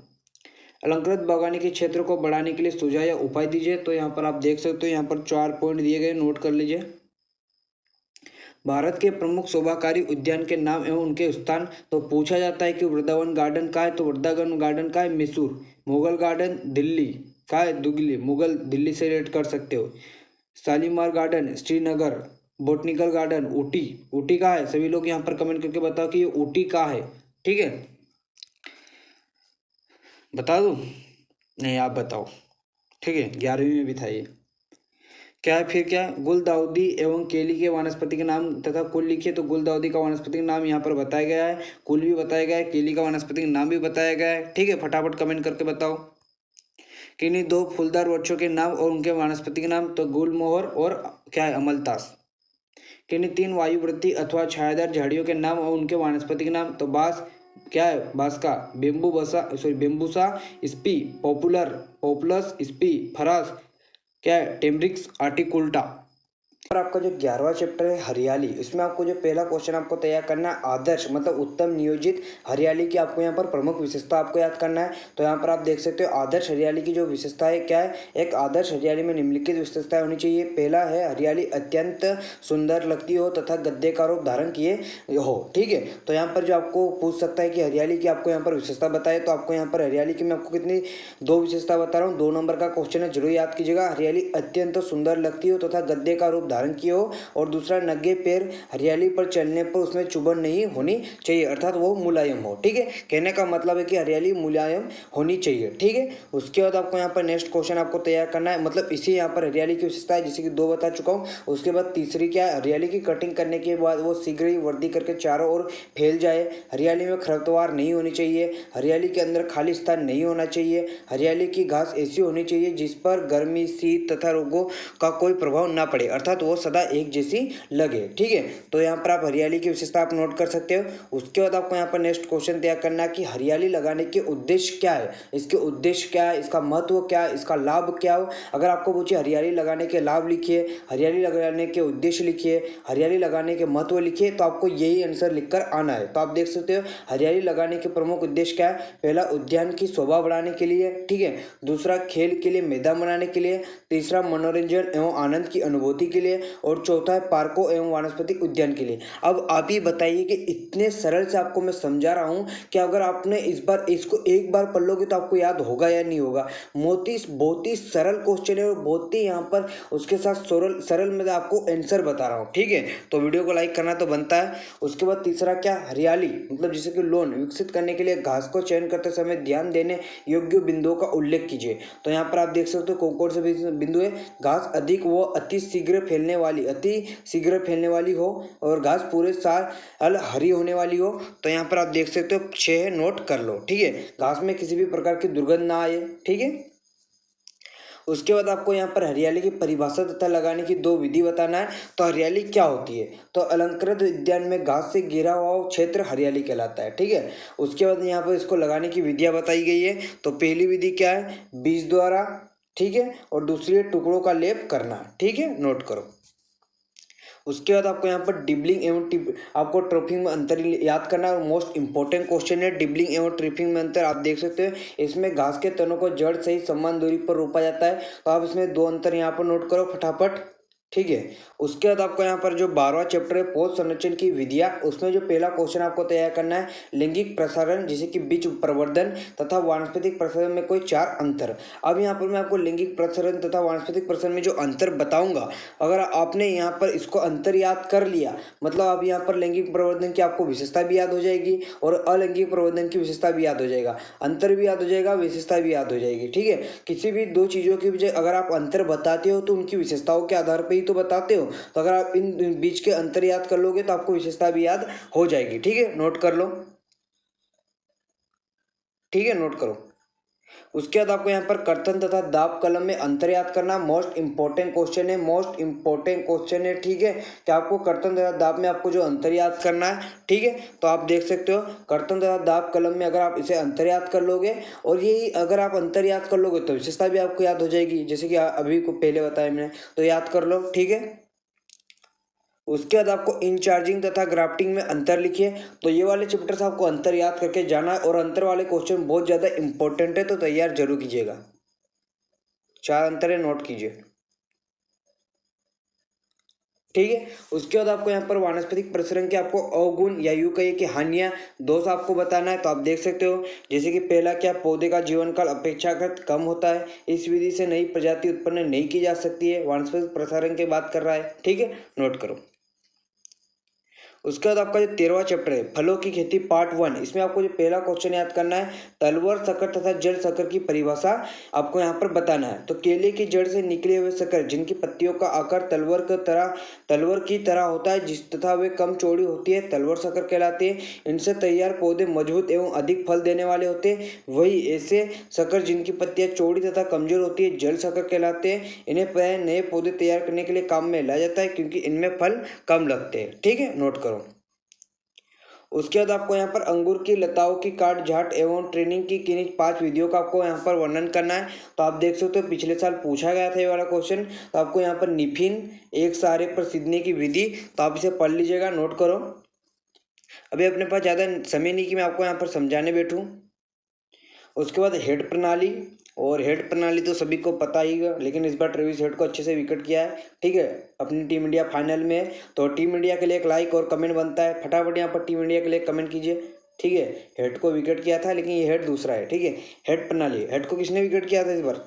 अलंकृत बागवानी के क्षेत्र को बढ़ाने के लिए सुझाव या उपाय दीजिए। तो यहाँ पर आप देख सकते हो, यहाँ पर 4 पॉइंट दिए गए, नोट कर लीजिए। भारत के प्रमुख शोभाकारी उद्यान के नाम एवं उनके स्थान। तो पूछा जाता है कि वृंदावन गार्डन का है, तो वृंदावन गार्डन का है मैसूर। मुगल गार्डन दिल्ली का है, दुगली, मुगल दिल्ली से रेट कर सकते हो। Shalimar garden Srinagar. Botanical garden Ooty, Ooty का है। सभी लोग यहाँ पर कमेंट करके बताओ कि ये ऊटी का है। ठीक है, बता दूं? नहीं, आप बताओ। ठीक है, 11वीं में भी था ये। क्या है फिर? क्या है? गुलदाउदी एवं केली के वनस्पति के नाम तथा कुल लिखिए। तो गुलदाउदी का वनस्पति नाम यहाँ पर बताया गया है, कुल भी बताया गया है, केली का वनस्पति नाम भी बताया गया है। ठीक है, फटाफट कमेंट करके बताओ। किन्हीं 2 फूलदार वृक्षों के नाम और उनके वनस्पति के नाम। तो गुलमोहर और क्या है? अमलतास। किन्हीं 3 वायुवृत्ति अथवा छायादार झाड़ियों के नाम और उनके वनस्पति के नाम। तो बांस, क्या है? बांस का बेम्बूसा स्पी पॉपुलस स्पी फरास, क्या है? टेम्ब्रिक्स आर्टिकुल्टा। और आपका जो 11वां चैप्टर है हरियाली, इसमें आपको जो पहला क्वेश्चन आपको तैयार करना है, आदर्श मतलब उत्तम नियोजित हरियाली की आपको यहाँ पर प्रमुख विशेषता आपको याद करना है। तो यहाँ पर आप देख सकते हो आदर्श हरियाली की जो विशेषता है क्या है? एक आदर्श हरियाली में निम्नलिखित विशेषताएं होनी चाहिए। पहला है हरियाली अत्यंत सुंदर लगती हो तथा गद्दे का रूप धारण किए हो। ठीक है, तो यहाँ पर जो आपको पूछ सकता है कि हरियाली की आपको यहाँ पर विशेषता बताए, तो आपको यहाँ पर हरियाली की मैं आपको कितनी 2 विशेषता बता रहा हूँ। 2 नंबर का क्वेश्चन है, जरूर याद कीजिएगा। हरियाली अत्यंत सुंदर लगती हो तथा गद्दे का रूप धारण किए हो। और दूसरा, नंगे पैर हरियाली पर चलने पर उसमें चुभन नहीं होनी चाहिए, अर्थात वो मुलायम हो। ठीक है, कहने का मतलब है कि हरियाली मुलायम होनी चाहिए। ठीक है, उसके बाद आपको यहाँ पर नेक्स्ट क्वेश्चन आपको तैयार करना है, मतलब इसी यहाँ पर हरियाली की विशेषता है, जैसे कि 2 बता चुका हूँ। उसके बाद तीसरी क्या है? हरियाली की कटिंग करने के बाद वो शीघ्र ही वृद्धि करके चारों ओर फैल जाए। हरियाली में खरपतवार नहीं होनी चाहिए। हरियाली के अंदर खाली स्थान नहीं होना चाहिए। हरियाली की घास ऐसी होनी चाहिए जिस पर गर्मी, शीत तथा रोगों का कोई प्रभाव ना पड़े, अर्थात वो सदा एक जैसी लगे। ठीक है, तो यहाँ पर आप हरियाली की विशेषता आप नोट कर सकते हो। उसके बाद आपको यहाँ पर नेक्स्ट क्वेश्चन तैयार करना है कि हरियाली लगाने के उद्देश्य क्या है, इसके उद्देश्य क्या है, इसका महत्व क्या है, इसका लाभ क्या हो। अगर आपको पूछे हरियाली लगाने के लाभ लिखिए, हरियाली लगाने के उद्देश्य लिखिए, हरियाली लगाने के महत्व लिखिए, तो आपको यही आंसर लिखकर आना है। तो आप देख सकते हो हरियाली लगाने के प्रमुख उद्देश्य क्या है। पहला, उद्यान की शोभा बढ़ाने के लिए। ठीक है, दूसरा, खेल के लिए मैदान बनाने के लिए। तीसरा, मनोरंजन एवं आनंद की अनुभूति के लिए। और चौथा है पार्कों एवं वानस्पतिक उद्यान के लिए। अब आप ही बताइए कि इतने सरल से आपको मैं समझा रहा हूं कि अगर आपने इस बार इसको एक बार पढ़ लोगे तो आपको याद होगा या नहीं होगा। बहुत ही सरल क्वेश्चन है और बहुत ही यहाँ पर उसके साथ सरल में आपको आंसर बता रहा हूँ। ठीक है, तो वीडियो को लाइक करना तो बनता है। उसके बाद तीसरा क्या? हरियाली मतलब जैसे कि लोन विकसित करने के लिए घास को चयन करते समय ध्यान देने योग्य बिंदुओं का उल्लेख कीजिए। तो यहाँ पर आप देख सकते हो कौन से बिंदु है। घास अधिक व अति शीघ्र फैलने वाली हो और घास पूरे साल हरी होने वाली हो। तो यहाँ पर आप देख सकते हो 6 है, नोट कर लो। ठीक है, घास में किसी भी प्रकार की दुर्गंध ना आए। ठीक है, उसके बाद आपको यहाँ पर हरियाली की परिभाषा तथा लगाने की 2 विधि बताना है। तो हरियाली क्या होती है? तो अलंकृत उद्यान में घास से घिरा हुआ क्षेत्र हरियाली कहलाता है। ठीक है, उसके बाद यहाँ पर इसको लगाने की विधियाँ बताई गई है। तो पहली विधि क्या है? बीज द्वारा। ठीक है, और दूसरी है टुकड़ों का लेप करना। ठीक है, नोट करो। उसके बाद आपको यहाँ पर डिबलिंग एवं आपको ट्रिपिंग में अंतर याद करना है और मोस्ट इंपॉर्टेंट क्वेश्चन है डिबलिंग एवं ट्रिपिंग में अंतर। आप देख सकते हो इसमें घास के तनों को जड़ सहित समान दूरी पर रोपा जाता है। तो आप इसमें दो अंतर यहाँ पर नोट करो फटाफट, ठीक है। उसके बाद आपको यहाँ पर जो 12वां चैप्टर है पोष संरक्षण की विधियाँ, उसमें जो पहला क्वेश्चन आपको तैयार करना है लैंगिक प्रसारण जैसे कि बीज प्रवर्धन तथा वानस्पतिक प्रसारण में कोई 4 अंतर। अब यहाँ पर मैं आपको लैंगिक प्रसारण तथा वानस्पतिक प्रसारण में जो अंतर बताऊंगा, अगर आपने यहाँ पर इसको अंतर याद कर लिया मतलब अब यहाँ पर लैंगिक प्रवर्धन की आपको विशेषता भी याद हो जाएगी और अलैंगिक प्रवर्धन की विशेषता भी याद हो जाएगा, अंतर भी याद हो जाएगा, विशेषता भी याद हो जाएगी, ठीक है। किसी भी दो चीज़ों की वजह अगर आप अंतर बताते हो तो उनकी विशेषताओं के आधार पर ही तो बताते हो। तो अगर आप इन बीच के अंतर याद कर लोगे तो आपको विशेषता भी याद हो जाएगी, ठीक है। नोट कर लो, ठीक है, नोट करो। उसके बाद आपको यहाँ पर कर्तन तथा दाब कलम में अंतर याद करना मोस्ट इंपॉर्टेंट क्वेश्चन है, मोस्ट इंपॉर्टेंट क्वेश्चन है, ठीक है। कि आपको कर्तन तथा दाब में आपको जो अंतर याद करना है, ठीक है। तो आप देख सकते हो कर्तन तथा दाब कलम में अगर आप इसे अंतर याद कर लोगे और यही अगर आप अंतर याद कर लोगे तो विशेषता भी आपको याद हो जाएगी, जैसे कि अभी को पहले बताया मैंने, तो याद कर लो, ठीक है। उसके बाद आपको इंचार्जिंग तथा ग्राफ्टिंग में अंतर लिखिए। तो ये वाले चैप्टर से आपको अंतर याद करके जाना है और अंतर वाले क्वेश्चन बहुत ज़्यादा इंपॉर्टेंट है, तो तैयार जरूर कीजिएगा। 4 अंतर है, नोट कीजिए, ठीक है। उसके बाद आपको यहाँ पर वानस्पतिक प्रसरण के आपको अवगुण या यूं कहिए कि हानियां दोष आपको बताना है। तो आप देख सकते हो जैसे कि पहला क्या, पौधे का जीवन काल अपेक्षाकृत कम होता है, इस विधि से नई प्रजाति उत्पन्न नहीं की जा सकती है, वानस्पतिक प्रसारण की बात कर रहा है, ठीक है, नोट करो। उसके बाद आपका जो 13वां चैप्टर है फलों की खेती पार्ट 1, इसमें आपको जो पहला क्वेश्चन याद करना है तलवर शक्कर तथा जड़ शक्कर की परिभाषा आपको यहाँ पर बताना है। तो केले की जड़ से निकले हुए शक्कर जिनकी पत्तियों का आकार तलवर की तरह होता है जिस तथा वे कम चौड़ी होती है तलवर शक्कर कहलाती है। इनसे तैयार पौधे मजबूत एवं अधिक फल देने वाले होते हैं। वही ऐसे शक्कर जिनकी पत्तियां चौड़ी तथा कमजोर होती है जड़ शक्कर कहलाते हैं। इन्हें प्राय नए पौधे तैयार करने के लिए काम में लाया जाता है क्योंकि इनमें फल कम लगते हैं, ठीक है, नोट करो। उसके बाद आपको यहाँ पर अंगूर की लताओं की काट झाट एवं ट्रेनिंग की किन्हीं 5 विधियों का आपको यहाँ पर वर्णन करना है। तो आप देख सकते हो पिछले साल पूछा गया था ये वाला क्वेश्चन। तो आपको यहाँ पर निफिन एक सहारे पर सीधने की विधि, तो आप इसे पढ़ लीजिएगा, नोट करो। अभी अपने पास ज़्यादा समय नहीं कि मैं आपको यहाँ पर समझाने बैठूँ। उसके बाद हेड प्रणाली, और हेड प्रणाली तो सभी को पता ही है, लेकिन इस बार ट्रेविस हेड को अच्छे से विकेट किया है, ठीक है। अपनी टीम इंडिया फाइनल में है, तो टीम इंडिया के लिए एक लाइक और कमेंट बनता है, फटाफट यहाँ पर टीम इंडिया के लिए कमेंट कीजिए, ठीक है। हेड को विकेट किया था लेकिन ये हेड दूसरा है, ठीक है। हेड प्रणाली, हेड को किसने विकेट किया था इस बार?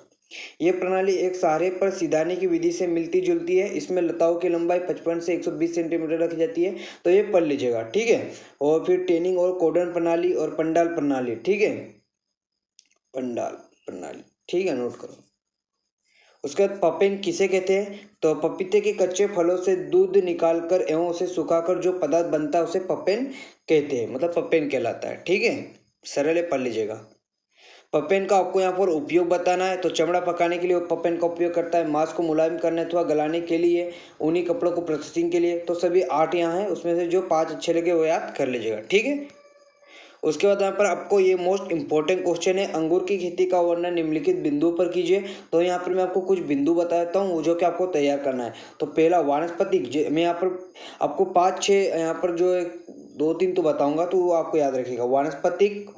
ये प्रणाली एक सहारे पर सीधाने की विधि से मिलती जुलती है। इसमें लताओं की लंबाई 55 से 120 सेंटीमीटर रखी जाती है, तो ये पढ़ लीजिएगा, ठीक है। और फिर टेनिंग और कोडन प्रणाली और पंडाल प्रणाली, ठीक है, पंडाल प्रणाली, ठीक है, नोट करो। उसके बाद पपेन किसे कहते हैं? तो पपीते के कच्चे फलों से दूध निकालकर एवं उसे सुखाकर जो पदार्थ बनता है उसे पपेन कहते हैं, मतलब पपेन कहलाता है, ठीक है। सरल है, पढ़ लीजिएगा। पपेन का आपको यहाँ पर उपयोग बताना है। तो चमड़ा पकाने के लिए वो पपेन का उपयोग करता है, मांस को मुलायम करने अथवा गलाने के लिए, ऊनी कपड़ों को प्रोसेसिंग के लिए। तो सभी 8 यहाँ हैं, उसमें से जो 5 अच्छे लगे वो याद कर लीजिएगा, ठीक है। उसके बाद यहाँ पर आपको ये मोस्ट इंपॉर्टेंट क्वेश्चन है अंगूर की खेती का वर्णन निम्नलिखित बिंदुओं पर कीजिए। तो यहाँ पर मैं आपको कुछ बिंदु बताता हूँ जो कि आपको तैयार करना है। तो पहला वानस्पतिक, मैं यहाँ पर आपको 5-6 यहाँ पर जो 2-3 तो बताऊंगा तो वो आपको याद रखिएगा। वानस्पतिक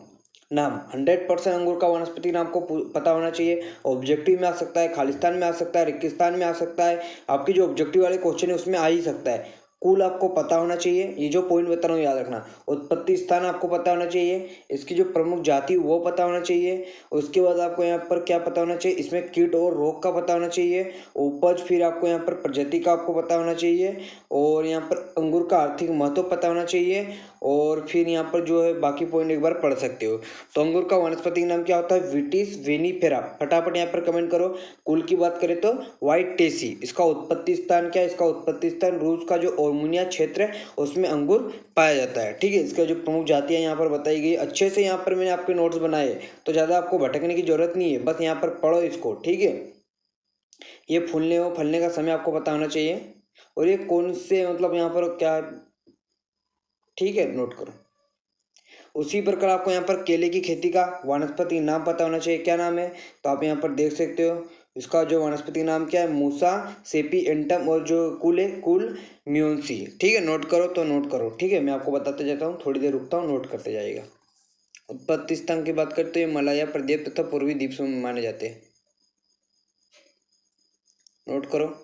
नाम 100% अंगूर का वानस्पतिक नाम को पता होना चाहिए। ऑब्जेक्टिव में आ सकता है, खालिस्तान में आ सकता है, रेगिस्तान में आ सकता है, आपकी जो ऑब्जेक्टिव वाले क्वेश्चन है उसमें आ ही सकता है। कुल आपको पता होना चाहिए, ये जो पॉइंट बता रहा हूँ याद रखना। उत्पत्ति स्थान आपको पता होना चाहिए, इसकी जो प्रमुख जाति वो पता होना चाहिए। उसके बाद आपको यहाँ पर क्या पता होना चाहिए, इसमें कीट और रोग का पता होना चाहिए। उपज, फिर आपको यहाँ पर प्रजाति का आपको पता होना चाहिए, और यहाँ पर अंगूर का आर्थिक महत्व पता होना चाहिए। और फिर यहाँ पर जो है बाकी पॉइंट एक बार पढ़ सकते हो। तो अंगूर का वानस्पतिक नाम क्या होता है? विटिस विनिफेरा। फटाफट यहाँ पर कमेंट करो। कुल की बात करें तो व्हाइट टेसी। इसका उत्पत्ति स्थान क्या है? इसका उत्पत्ति स्थान रूस का जो ओर्मुनिया क्षेत्र है उसमें अंगूर पाया जाता है, ठीक है। इसका जो प्रमुख जातियाँ यहाँ पर बताई गई अच्छे से, यहाँ पर मैंने आपके नोट्स बनाए, तो ज़्यादा आपको भटकने की जरूरत नहीं है, बस यहाँ पर पढ़ो इसको, ठीक है। ये फूलने और फलने का समय आपको पता होना चाहिए, और ये कौन से मतलब यहाँ पर क्या, ठीक है, नोट करो। उसी प्रकार आपको यहाँ पर केले की खेती का वानस्पतिक नाम पता होना चाहिए, क्या नाम है? तो आप यहाँ पर देख सकते हो, इसका जो वनस्पति नाम क्या है, मूसा सेपिएंटम, और जो कुल है कुल म्यूनसी। ठीक है, नोट करो तो नोट करो। ठीक है, मैं आपको बताते जाता हूँ, थोड़ी देर रुकता हूँ, नोट करते जाइएगा। उत्पत्ति स्थान की बात करते हैं, मलाया प्रदेश तथा पूर्वी द्वीप समूह में माने जाते हैं। नोट करो।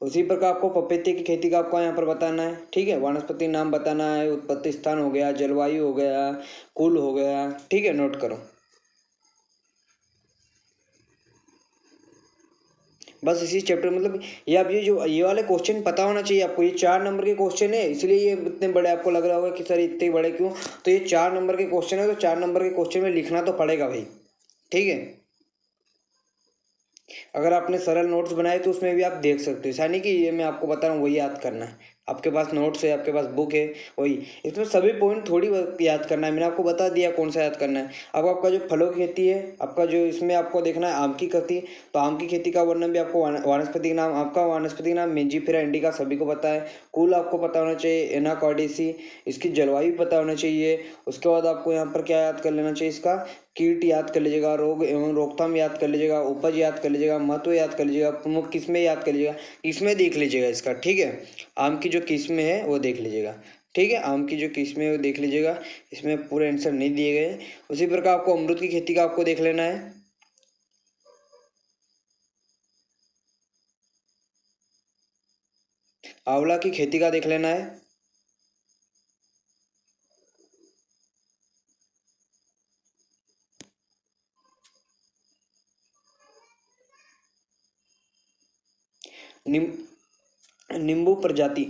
उसी प्रकार आपको पपीते की खेती का आपको यहाँ पर बताना है। ठीक है, वनस्पति नाम बताना है, उत्पत्ति स्थान हो गया, जलवायु हो गया, कुल हो गया। ठीक है, नोट करो। बस इसी चैप्टर मतलब ये आप ये वाले क्वेश्चन पता होना चाहिए आपको। ये 4 नंबर के क्वेश्चन है, इसलिए ये इतने बड़े आपको लग रहा होगा कि सर इतने बड़े क्यों। तो ये 4 नंबर के क्वेश्चन है, तो 4 नंबर के क्वेश्चन में लिखना तो पड़ेगा भाई। ठीक है, अगर आपने सरल नोट्स बनाए तो उसमें भी आप देख सकते हो। ऐसा नहीं कि ये मैं आपको बता रहा हूँ वही याद करना है। आपके पास नोट्स है, आपके पास बुक है, वही इसमें सभी पॉइंट थोड़ी याद करना है। मैंने आपको बता दिया कौन सा याद करना है। अब आपका जो फलों की खेती है, आपका जो इसमें आपको देखना है आम की खेती, तो आम की खेती का वर्णन भी आपको वानस्पतिक नाम, आपका वानस्पतिक नाम मेंजिफेरा इंडिका सभी को पता है। कुल आपको पता होना चाहिए एनाकॉर्डिसी, इसकी जलवायु पता होना चाहिए। उसके बाद आपको यहाँ पर क्या याद कर लेना चाहिए, इसका कीट याद कर लीजिएगा, रोग एवं रोकथाम याद कर लीजिएगा, उपज याद कर लीजिएगा, महत्व याद कर लीजिएगा, प्रमुख किस्में याद कर लीजिएगा, किस्में देख लीजिएगा इसका। ठीक है, आम की जो किस्में है वो देख लीजिएगा। ठीक है, आम की जो किस्में है वो देख लीजिएगा, इसमें पूरे आंसर नहीं दिए गए। उसी प्रकार आपको अमरूद की खेती का आपको देख लेना है। आंवला की खेती का देख लेना है। नींबू प्रजाति,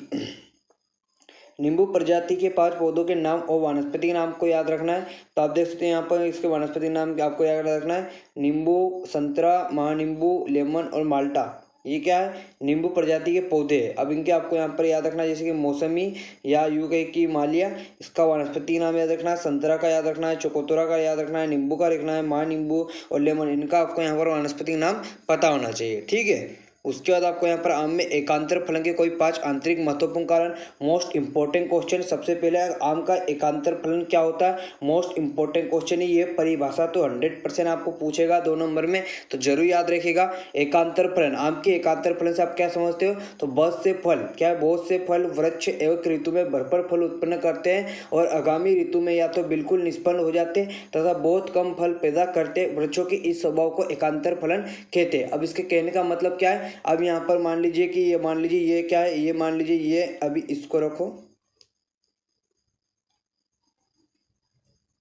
नींबू प्रजाति के 5 पौधों के नाम और वानस्पतिक नाम को याद रखना है। तो आप देख सकते हैं यहाँ पर इसके वानस्पतिक नाम आपको याद रखना है, नींबू, संतरा, महानींबू, लेमन और माल्टा। ये क्या है, नींबू प्रजाति के पौधे हैं। अब इनके आपको यहाँ पर याद रखना है, जैसे कि मौसमी या यूं कहे कि मालिया, इसका वानस्पतिक नाम याद रखना है, संतरा का याद रखना है, चकोतरा का याद रखना है, नींबू का रखना है, महानींबू और लेमन, इनका आपको यहाँ पर वानस्पतिक नाम पता होना चाहिए। ठीक है, उसके बाद आपको यहाँ पर आम में एकांतर फलन के कोई 5 आंतरिक महत्वपूर्ण कारण। मोस्ट इंपॉर्टेंट क्वेश्चन, सबसे पहले आम का एकांतर फलन क्या होता है, मोस्ट इंपॉर्टेंट क्वेश्चन है ये। परिभाषा तो 100% आपको पूछेगा 2 नंबर में, तो जरूर याद रखिएगा। एकांतर फलन, आम के एकांतर फलन से आप क्या समझते हो, तो बहुत से फल, क्या है, बहुत से फल वृक्ष एवं ऋतु में भरपूर फल उत्पन्न करते हैं और आगामी ऋतु में या तो बिल्कुल निष्फल हो जाते हैं तथा बहुत कम फल पैदा करते। वृक्षों के इस स्वभाव को एकांतर फलन कहते हैं। अब इसके कहने का मतलब क्या है, अब यहाँ पर मान लीजिए कि ये मान लीजिए ये क्या है, ये मान लीजिए ये, अभी इसको रखो।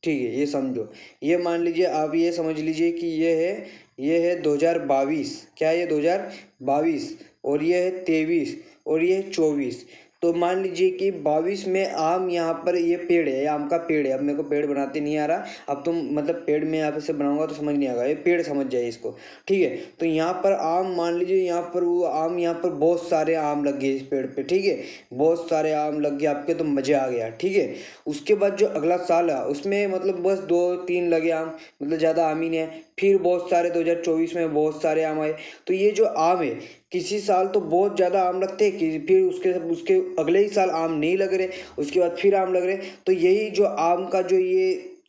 ठीक है, ये समझो, ये मान लीजिए आप ये समझ लीजिए कि ये है 2022, क्या है ये 2022, और ये है 23 और ये है 24। तो मान लीजिए कि 22 में आम, यहाँ पर ये पेड़ है, आम का पेड़ है। अब मेरे को पेड़ बनाते नहीं आ रहा, अब तुम मतलब पेड़ में यहाँ पे से बनाऊंगा तो समझ नहीं आएगा, ये पेड़ समझ जाए इसको। ठीक है, तो यहाँ पर आम मान लीजिए, यहाँ पर वो आम, यहाँ पर बहुत सारे आम लग गए इस पेड़ पे। ठीक है, बहुत सारे आम लग गए आपके, तो मजे आ गया। ठीक है, उसके बाद जो अगला साल है उसमें मतलब बस 2-3 लगे आम, मतलब ज़्यादा आम ही नहीं है। फिर बहुत सारे 2024 में बहुत सारे आम आए। तो ये जो आम है, किसी साल तो बहुत ज़्यादा आम लगते हैं, कि फिर उसके उसके अगले ही साल आम नहीं लग रहे, उसके बाद फिर आम लग रहे। तो यही जो आम का जो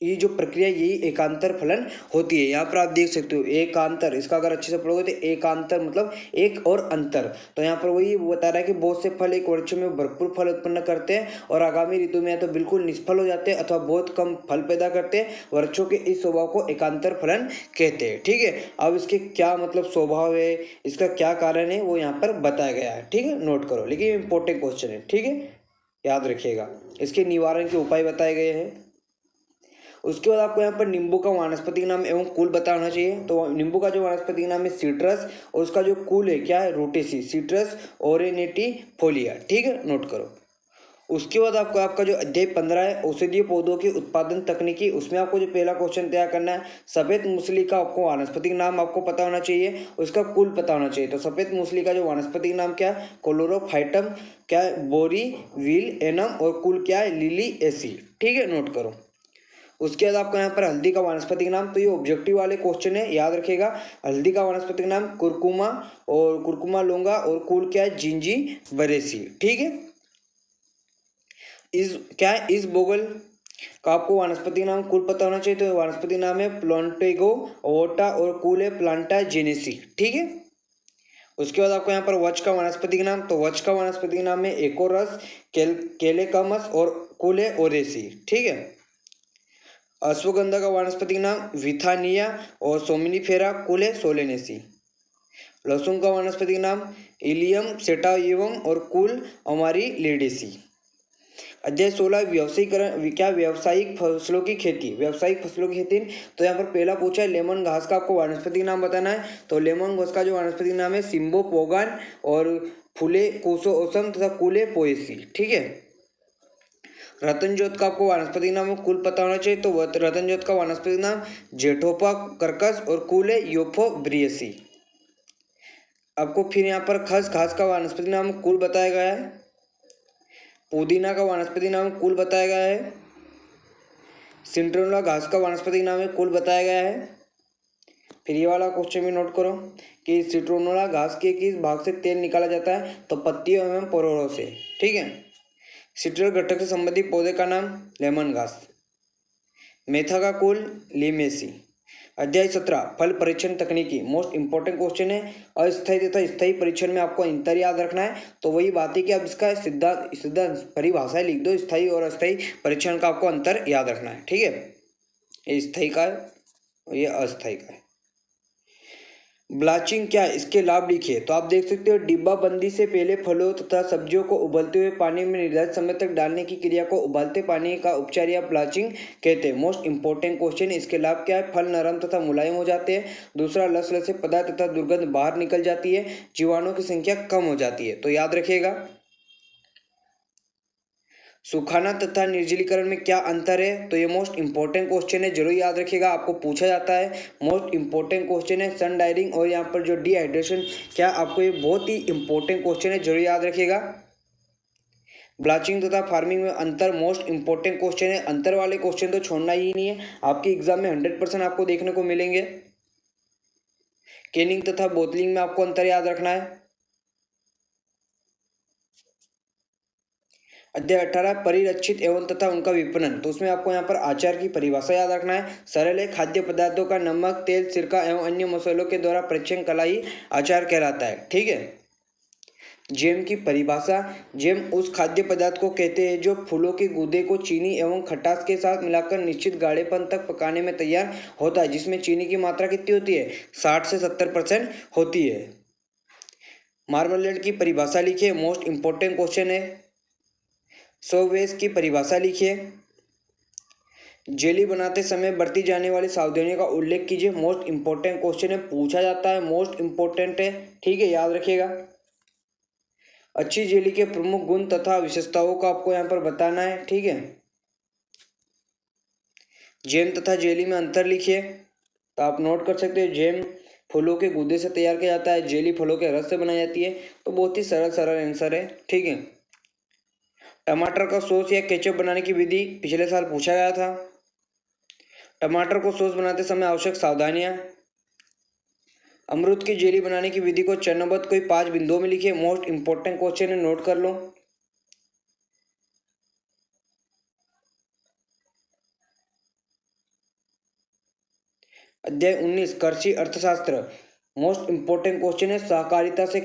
ये जो प्रक्रिया, यही एकांतर फलन होती है। यहाँ पर आप देख सकते हो एकांतर, इसका अगर अच्छे से पढ़ोगे तो एकांतर मतलब एक और अंतर। तो यहाँ पर वही बता रहा है कि बहुत से फल एक वृक्ष में भरपूर फल उत्पन्न करते हैं और आगामी ऋतु में या तो बिल्कुल निष्फल हो जाते हैं अथवा बहुत कम फल पैदा करते हैं। वृक्षों के इस स्वभाव को एकांतर फलन कहते हैं। ठीक है, अब इसके क्या मतलब स्वभाव है, इसका क्या कारण है, वो यहाँ पर बताया गया है। ठीक है, नोट करो, लेकिन ये इंपॉर्टेंट क्वेश्चन है। ठीक है, याद रखिएगा। इसके निवारण के उपाय बताए गए हैं। उसके बाद आपको यहाँ पर नींबू का वानस्पतिक नाम एवं कुल पता होना चाहिए। तो नींबू का जो वानस्पतिक नाम है सिट्रस, और उसका जो कुल है क्या है, रोटेसी, सिट्रस ओरेनेटिफोलिया। ठीक है, नोट करो। उसके बाद आपको आपका जो अध्याय 15 है, औषधीय पौधों की उत्पादन तकनीकी, उसमें आपको जो पहला क्वेश्चन तैयार करना है, सफेद मूसली का आपको वानस्पतिक नाम आपको पता होना चाहिए, उसका कुल पता होना चाहिए। तो सफेद मूसली का जो वानस्पतिक नाम क्या है, क्लोरोफाइटम, क्या है, बोरी विल एनम, और कुल क्या है, लिली एसी। ठीक है, नोट करो। उसके बाद आपको यहाँ पर हल्दी का वानस्पतिक नाम, तो ये ऑब्जेक्टिव वाले क्वेश्चन है, याद रखिएगा। हल्दी का वानस्पतिक नाम कुरकुमा, और कुरकुमा लोंगा, और कुल क्या है, जिंजी बरेसी। ठीक है, इस क्या है, इस बोगल का आपको वानस्पतिक नाम कुल पता होना चाहिए। तो वानस्पतिक नाम है प्लांटेगो ओटा और कुल है प्लांटा जेनेसी। ठीक है, उसके बाद आपको यहाँ पर वच का वानस्पतिक नाम, तो वच का वानस्पतिक नाम है एकोरस, केलेकमस और कुल है ओरेसी। ठीक है, अश्वगंधा का वानस्पतिक नाम विथानिया और सोमिनिफेरा, कुल है सोलेनेसी। लहसुन का वानस्पतिक नाम इलियम सेटाइवम और कुल अमारी लेडेसी। अध्याय 16 व्यवसायीकरण क्या व्यावसायिक फसलों की खेती, व्यावसायिक फसलों की खेती। तो यहाँ पर पहला पूछा है लेमन घास का आपको वानस्पतिक नाम बताना है। तो लेमन घास का जो वानस्पतिक नाम है सिम्बो पोगान और फूले कोसो ओसम तथा कुले पोएसी। ठीक है, रतन जोत का आपको वानस्पतिक नाम कुल पता होना चाहिए। तो रतन जोत का वानस्पतिक नाम जेठोपा कर्कस और कुल है योफो ब्रियसी। आपको फिर यहाँ पर खस घास का वानस्पतिक नाम कुल बताया गया है। पुदीना का वानस्पतिक नाम कुल बताया गया है। सिंट्रोला घास का वानस्पतिक नाम है कुल बताया गया है। फिर ये वाला क्वेश्चन भी नोट करो कि सिट्रोनोला घास के किस भाग से तेल निकाला जाता है। तो पत्तियों एवं परोड़ों से। ठीक है, सिट्रल घटक से संबंधित पौधे का नाम लेमन घास। मेथा का कुल लिमेसी। अध्याय 17 फल परीक्षण तकनीकी, मोस्ट इंपॉर्टेंट क्वेश्चन है। अस्थायी तथा स्थायी परीक्षण में आपको अंतर याद रखना है। तो वही बात है कि आप इसका सिद्धांत परिभाषाएं लिख दो। स्थायी और अस्थायी परीक्षण का आपको अंतर याद रखना है। ठीक है, ये स्थायी का है और ये अस्थायी का है। ब्लाचिंग क्या है, इसके लाभ लिखिए। तो आप देख सकते हो डिब्बा बंदी से पहले फलों तथा सब्जियों को उबलते हुए पानी में निर्धारित समय तक डालने की क्रिया को उबलते पानी का उपचार या ब्लाचिंग कहते हैं। मोस्ट इंपॉर्टेंट क्वेश्चन, इसके लाभ क्या है। फल नरम तथा मुलायम हो जाते हैं। दूसरा, लसलसे पदार्थ तथा दुर्गंध बाहर निकल जाती है। जीवाणुओं की संख्या कम हो जाती है। तो याद रखिएगा। सुखाना तथा निर्जलीकरण में क्या अंतर है। तो ये मोस्ट इंपॉर्टेंट क्वेश्चन है, जरूर याद रखिएगा, आपको पूछा जाता है। मोस्ट इंपॉर्टेंट क्वेश्चन है सन डायरिंग और यहाँ पर जो डिहाइड्रेशन, क्या आपको ये बहुत ही इंपॉर्टेंट क्वेश्चन है, जरूर याद रखिएगा। ब्लाचिंग तथा फार्मिंग में अंतर मोस्ट इंपॉर्टेंट क्वेश्चन है। अंतर वाले क्वेश्चन तो छोड़ना ही नहीं है, आपके एग्जाम में 100% आपको देखने को मिलेंगे। कैनिंग तथा बोतलिंग में आपको अंतर याद रखना है। अध्याय 18 परिरक्षित एवं तथा उनका विपणन। तो उसमें आपको यहाँ पर आचार की परिभाषा याद रखना है। सरल है, खाद्य पदार्थों का नमक, तेल, सिरका एवं अन्य मसालों के द्वारा परीक्षण कला ही आचार कहलाता है। ठीक है, जैम की परिभाषा, जैम उस खाद्य पदार्थ को कहते हैं जो फूलों के गूदे को चीनी एवं खटास के साथ मिलाकर निश्चित गाढ़ेपन तक पकाने में तैयार होता है, जिसमें चीनी की मात्रा कितनी होती है, 60 से 70% होती है। मार्मलेड की परिभाषा लिखिए, मोस्ट इंपॉर्टेंट क्वेश्चन है। सोवेस की परिभाषा लिखिए। जेली बनाते समय बरती जाने वाली सावधानियों का उल्लेख कीजिए। मोस्ट इंपॉर्टेंट क्वेश्चन है, पूछा जाता है, मोस्ट इंपॉर्टेंट है। ठीक है, याद रखिएगा। अच्छी जेली के प्रमुख गुण तथा विशेषताओं को आपको यहाँ पर बताना है। ठीक है, जैम तथा जेली में अंतर लिखिए। तो आप नोट कर सकते हैं, जैम फलों के गूदे से तैयार किया जाता है, जेली फलों के रस से बनाई जाती है। तो बहुत ही सरल सरल आंसर है। ठीक है, टमाटर का सॉस या केचप बनाने की विधि पिछले साल पूछा गया था। टमाटर को सॉस बनाते समय आवश्यक सावधानियां। अमरूद की जेली बनाने की विधि को चरणबद्ध कोई 5 बिंदुओं में लिखिए। मोस्ट इंपॉर्टेंट क्वेश्चन है, नोट कर लो। अध्याय 19 कृषि अर्थशास्त्र। मोस्ट इंपॉर्टेंट क्वेश्चन है, सहकारिता से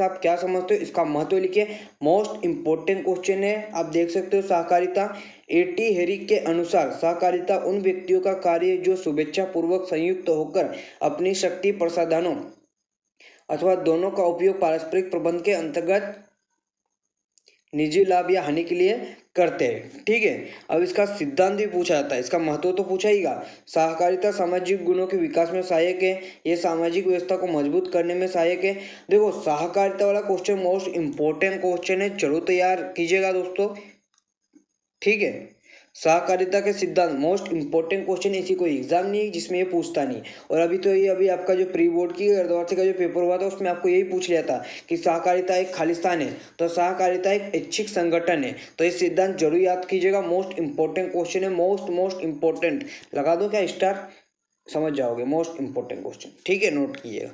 आप क्या समझते हो, इसका महत्व लिखिए। मोस्ट इंपॉर्टेंट क्वेश्चन है, आप देख सकते हो सहकारिता। एटी हेरिक के अनुसार सहकारिता उन व्यक्तियों का कार्य है जो शुभेच्छा पूर्वक संयुक्त होकर अपनी शक्ति, प्रसाधनों अथवा दोनों का उपयोग पारस्परिक प्रबंध के अंतर्गत निजी लाभ या हानि के लिए करते हैं। ठीक है, अब इसका सिद्धांत भी पूछा जाता है, इसका महत्व तो पूछा हीगा। सहकारिता सामाजिक गुणों के विकास में सहायक है, ये सामाजिक व्यवस्था को मजबूत करने में सहायक है। देखो, सहकारिता वाला क्वेश्चन मोस्ट इंपॉर्टेंट क्वेश्चन है, जरूर तैयार कीजिएगा दोस्तों। ठीक है, सहकारिता के सिद्धांत मोस्ट इंपॉर्टेंट क्वेश्चन, इसी कोई एग्जाम नहीं है जिसमें ये पूछता नहीं। और अभी आपका जो प्री बोर्ड की अर्धवार्षिक का जो पेपर हुआ था उसमें आपको यही पूछ लिया था कि सहकारिता एक खालिस्तान है, तो सहकारिता एक ऐच्छिक संगठन है। तो ये सिद्धांत जरूर याद कीजिएगा, मोस्ट इंपॉर्टेंट क्वेश्चन है। मोस्ट इंपॉर्टेंट लगा दो क्या स्टार, समझ जाओगे। मोस्ट इंपॉर्टेंट क्वेश्चन, ठीक है, नोट कीजिएगा।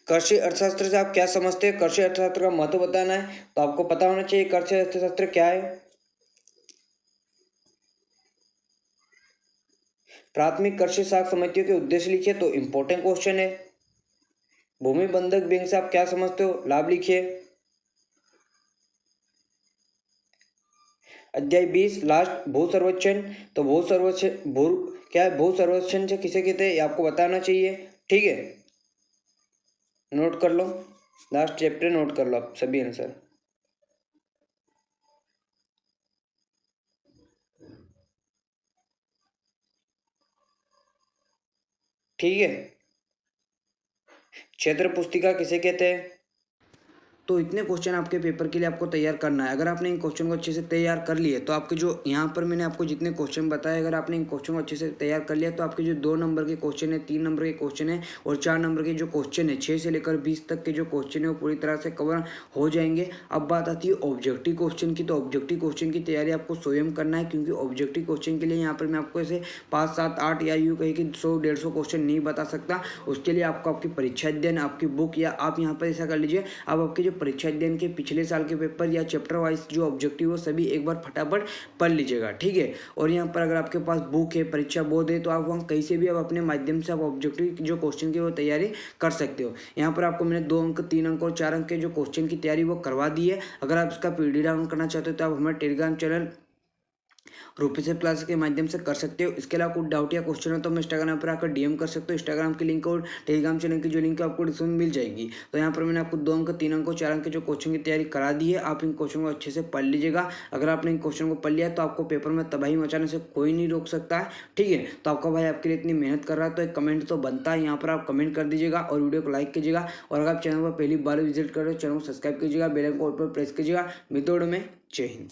कृषि अर्थशास्त्र से आप क्या समझते हैं? कृषि अर्थशास्त्र का महत्व बताना है, तो आपको पता होना चाहिए कृषि अर्थशास्त्र क्या है। प्राथमिक कृषि साख समितियों के उद्देश्य लिखिए, तो इंपॉर्टेंट क्वेश्चन है। भूमि बंधक बैंक से आप क्या समझते हो? लाभ लिखिए। अध्याय 20 लास्ट भू सर्वेक्षण, तो भू सर्वेक्षण क्या है? भू सर्वेक्षण से किसे कहते हैं ये आपको बताना चाहिए, ठीक है। नोट कर लो, लास्ट चैप्टर नोट कर लो आप सभी आंसर। ठीक है। क्षेत्र पुस्तिका किसे कहते हैं? तो इतने क्वेश्चन आपके पेपर के लिए आपको तैयार करना है। अगर आपने इन क्वेश्चन को अच्छे से तैयार कर लिए तो आपके जो यहाँ पर मैंने आपको जितने क्वेश्चन बताए, अगर आपने इन क्वेश्चन को अच्छे से तैयार कर लिया तो आपके जो 2 नंबर के क्वेश्चन है, 3 नंबर के क्वेश्चन है और 4 नंबर के जो क्वेश्चन है, 6 से लेकर 20 तक के जो क्वेश्चन है वो पूरी तरह से कवर हो जाएंगे। अब बात आती है ऑब्जेक्टिव क्वेश्चन की, तो ऑब्जेक्टिव क्वेश्चन की तैयारी आपको स्वयं करना है, क्योंकि ऑब्जेक्टिव क्वेश्चन के लिए यहाँ पर मैं आपको ऐसे 5, 7, 8 या यूँ कहीं कि 100, 150 क्वेश्चन नहीं बता सकता। उसके लिए आपको आपकी परीक्षा अध्ययन, आपकी बुक, या आप यहाँ पर ऐसा कर लीजिए, आप आपके जो परीक्षा अध्ययन के पिछले साल के पेपर या चैप्टर वाइज जो ऑब्जेक्टिव हो सभी एक बार फटाफट पढ़ लीजिएगा, ठीक है। और यहाँ पर अगर आपके पास बुक है, परीक्षा बोर्ड है, तो आप वहाँ कहीं से भी आप अपने माध्यम से आप ऑब्जेक्टिव जो क्वेश्चन की वो तैयारी कर सकते हो। यहाँ पर आपको मैंने 2 अंक, 3 अंक और 4 अंक के जो क्वेश्चन की तैयारी वो करवा दी है। अगर आप इसका पीडीएफ डाउनलोड करना चाहते हो तो आप हमारे टेलीग्राम चैनल रूपी क्लास के माध्यम से कर सकते हो। इसके अलावा कुछ डाउट या क्वेश्चन हो तो मैं इंस्टाग्राम पर आकर डीएम कर सकते हो। इंस्टाग्राम की लिंक और टेलीग्राम चैनल की जो लिंक है आपको डिस्क्रिप्शन में मिल जाएगी। तो यहाँ पर मैंने आपको 2 अंक, 3 अंक और 4 अंक के जो क्वेश्चन की तैयारी करा दी है, आप इन क्वेश्चन को अच्छे से पढ़ लीजिएगा। अगर आपने इन क्वेश्चन को पढ़ लिया तो आपको पेपर में तबाही मचाने से कोई नहीं रोक सकता है, ठीक है। तो आपका भाई आपके लिए इतनी मेहनत कर रहा है तो एक कमेंट तो बनता है, यहाँ पर आप कमेंट कर दीजिएगा और वीडियो को लाइक कीजिएगा। और अगर आप चैनल पर पहली बार विजिट कर रहे हो, चैनल को सब्सक्राइब कीजिएगा, बेल आइकन को ऑल पर प्रेस कीजिएगा। मित्रों में जय हिंद।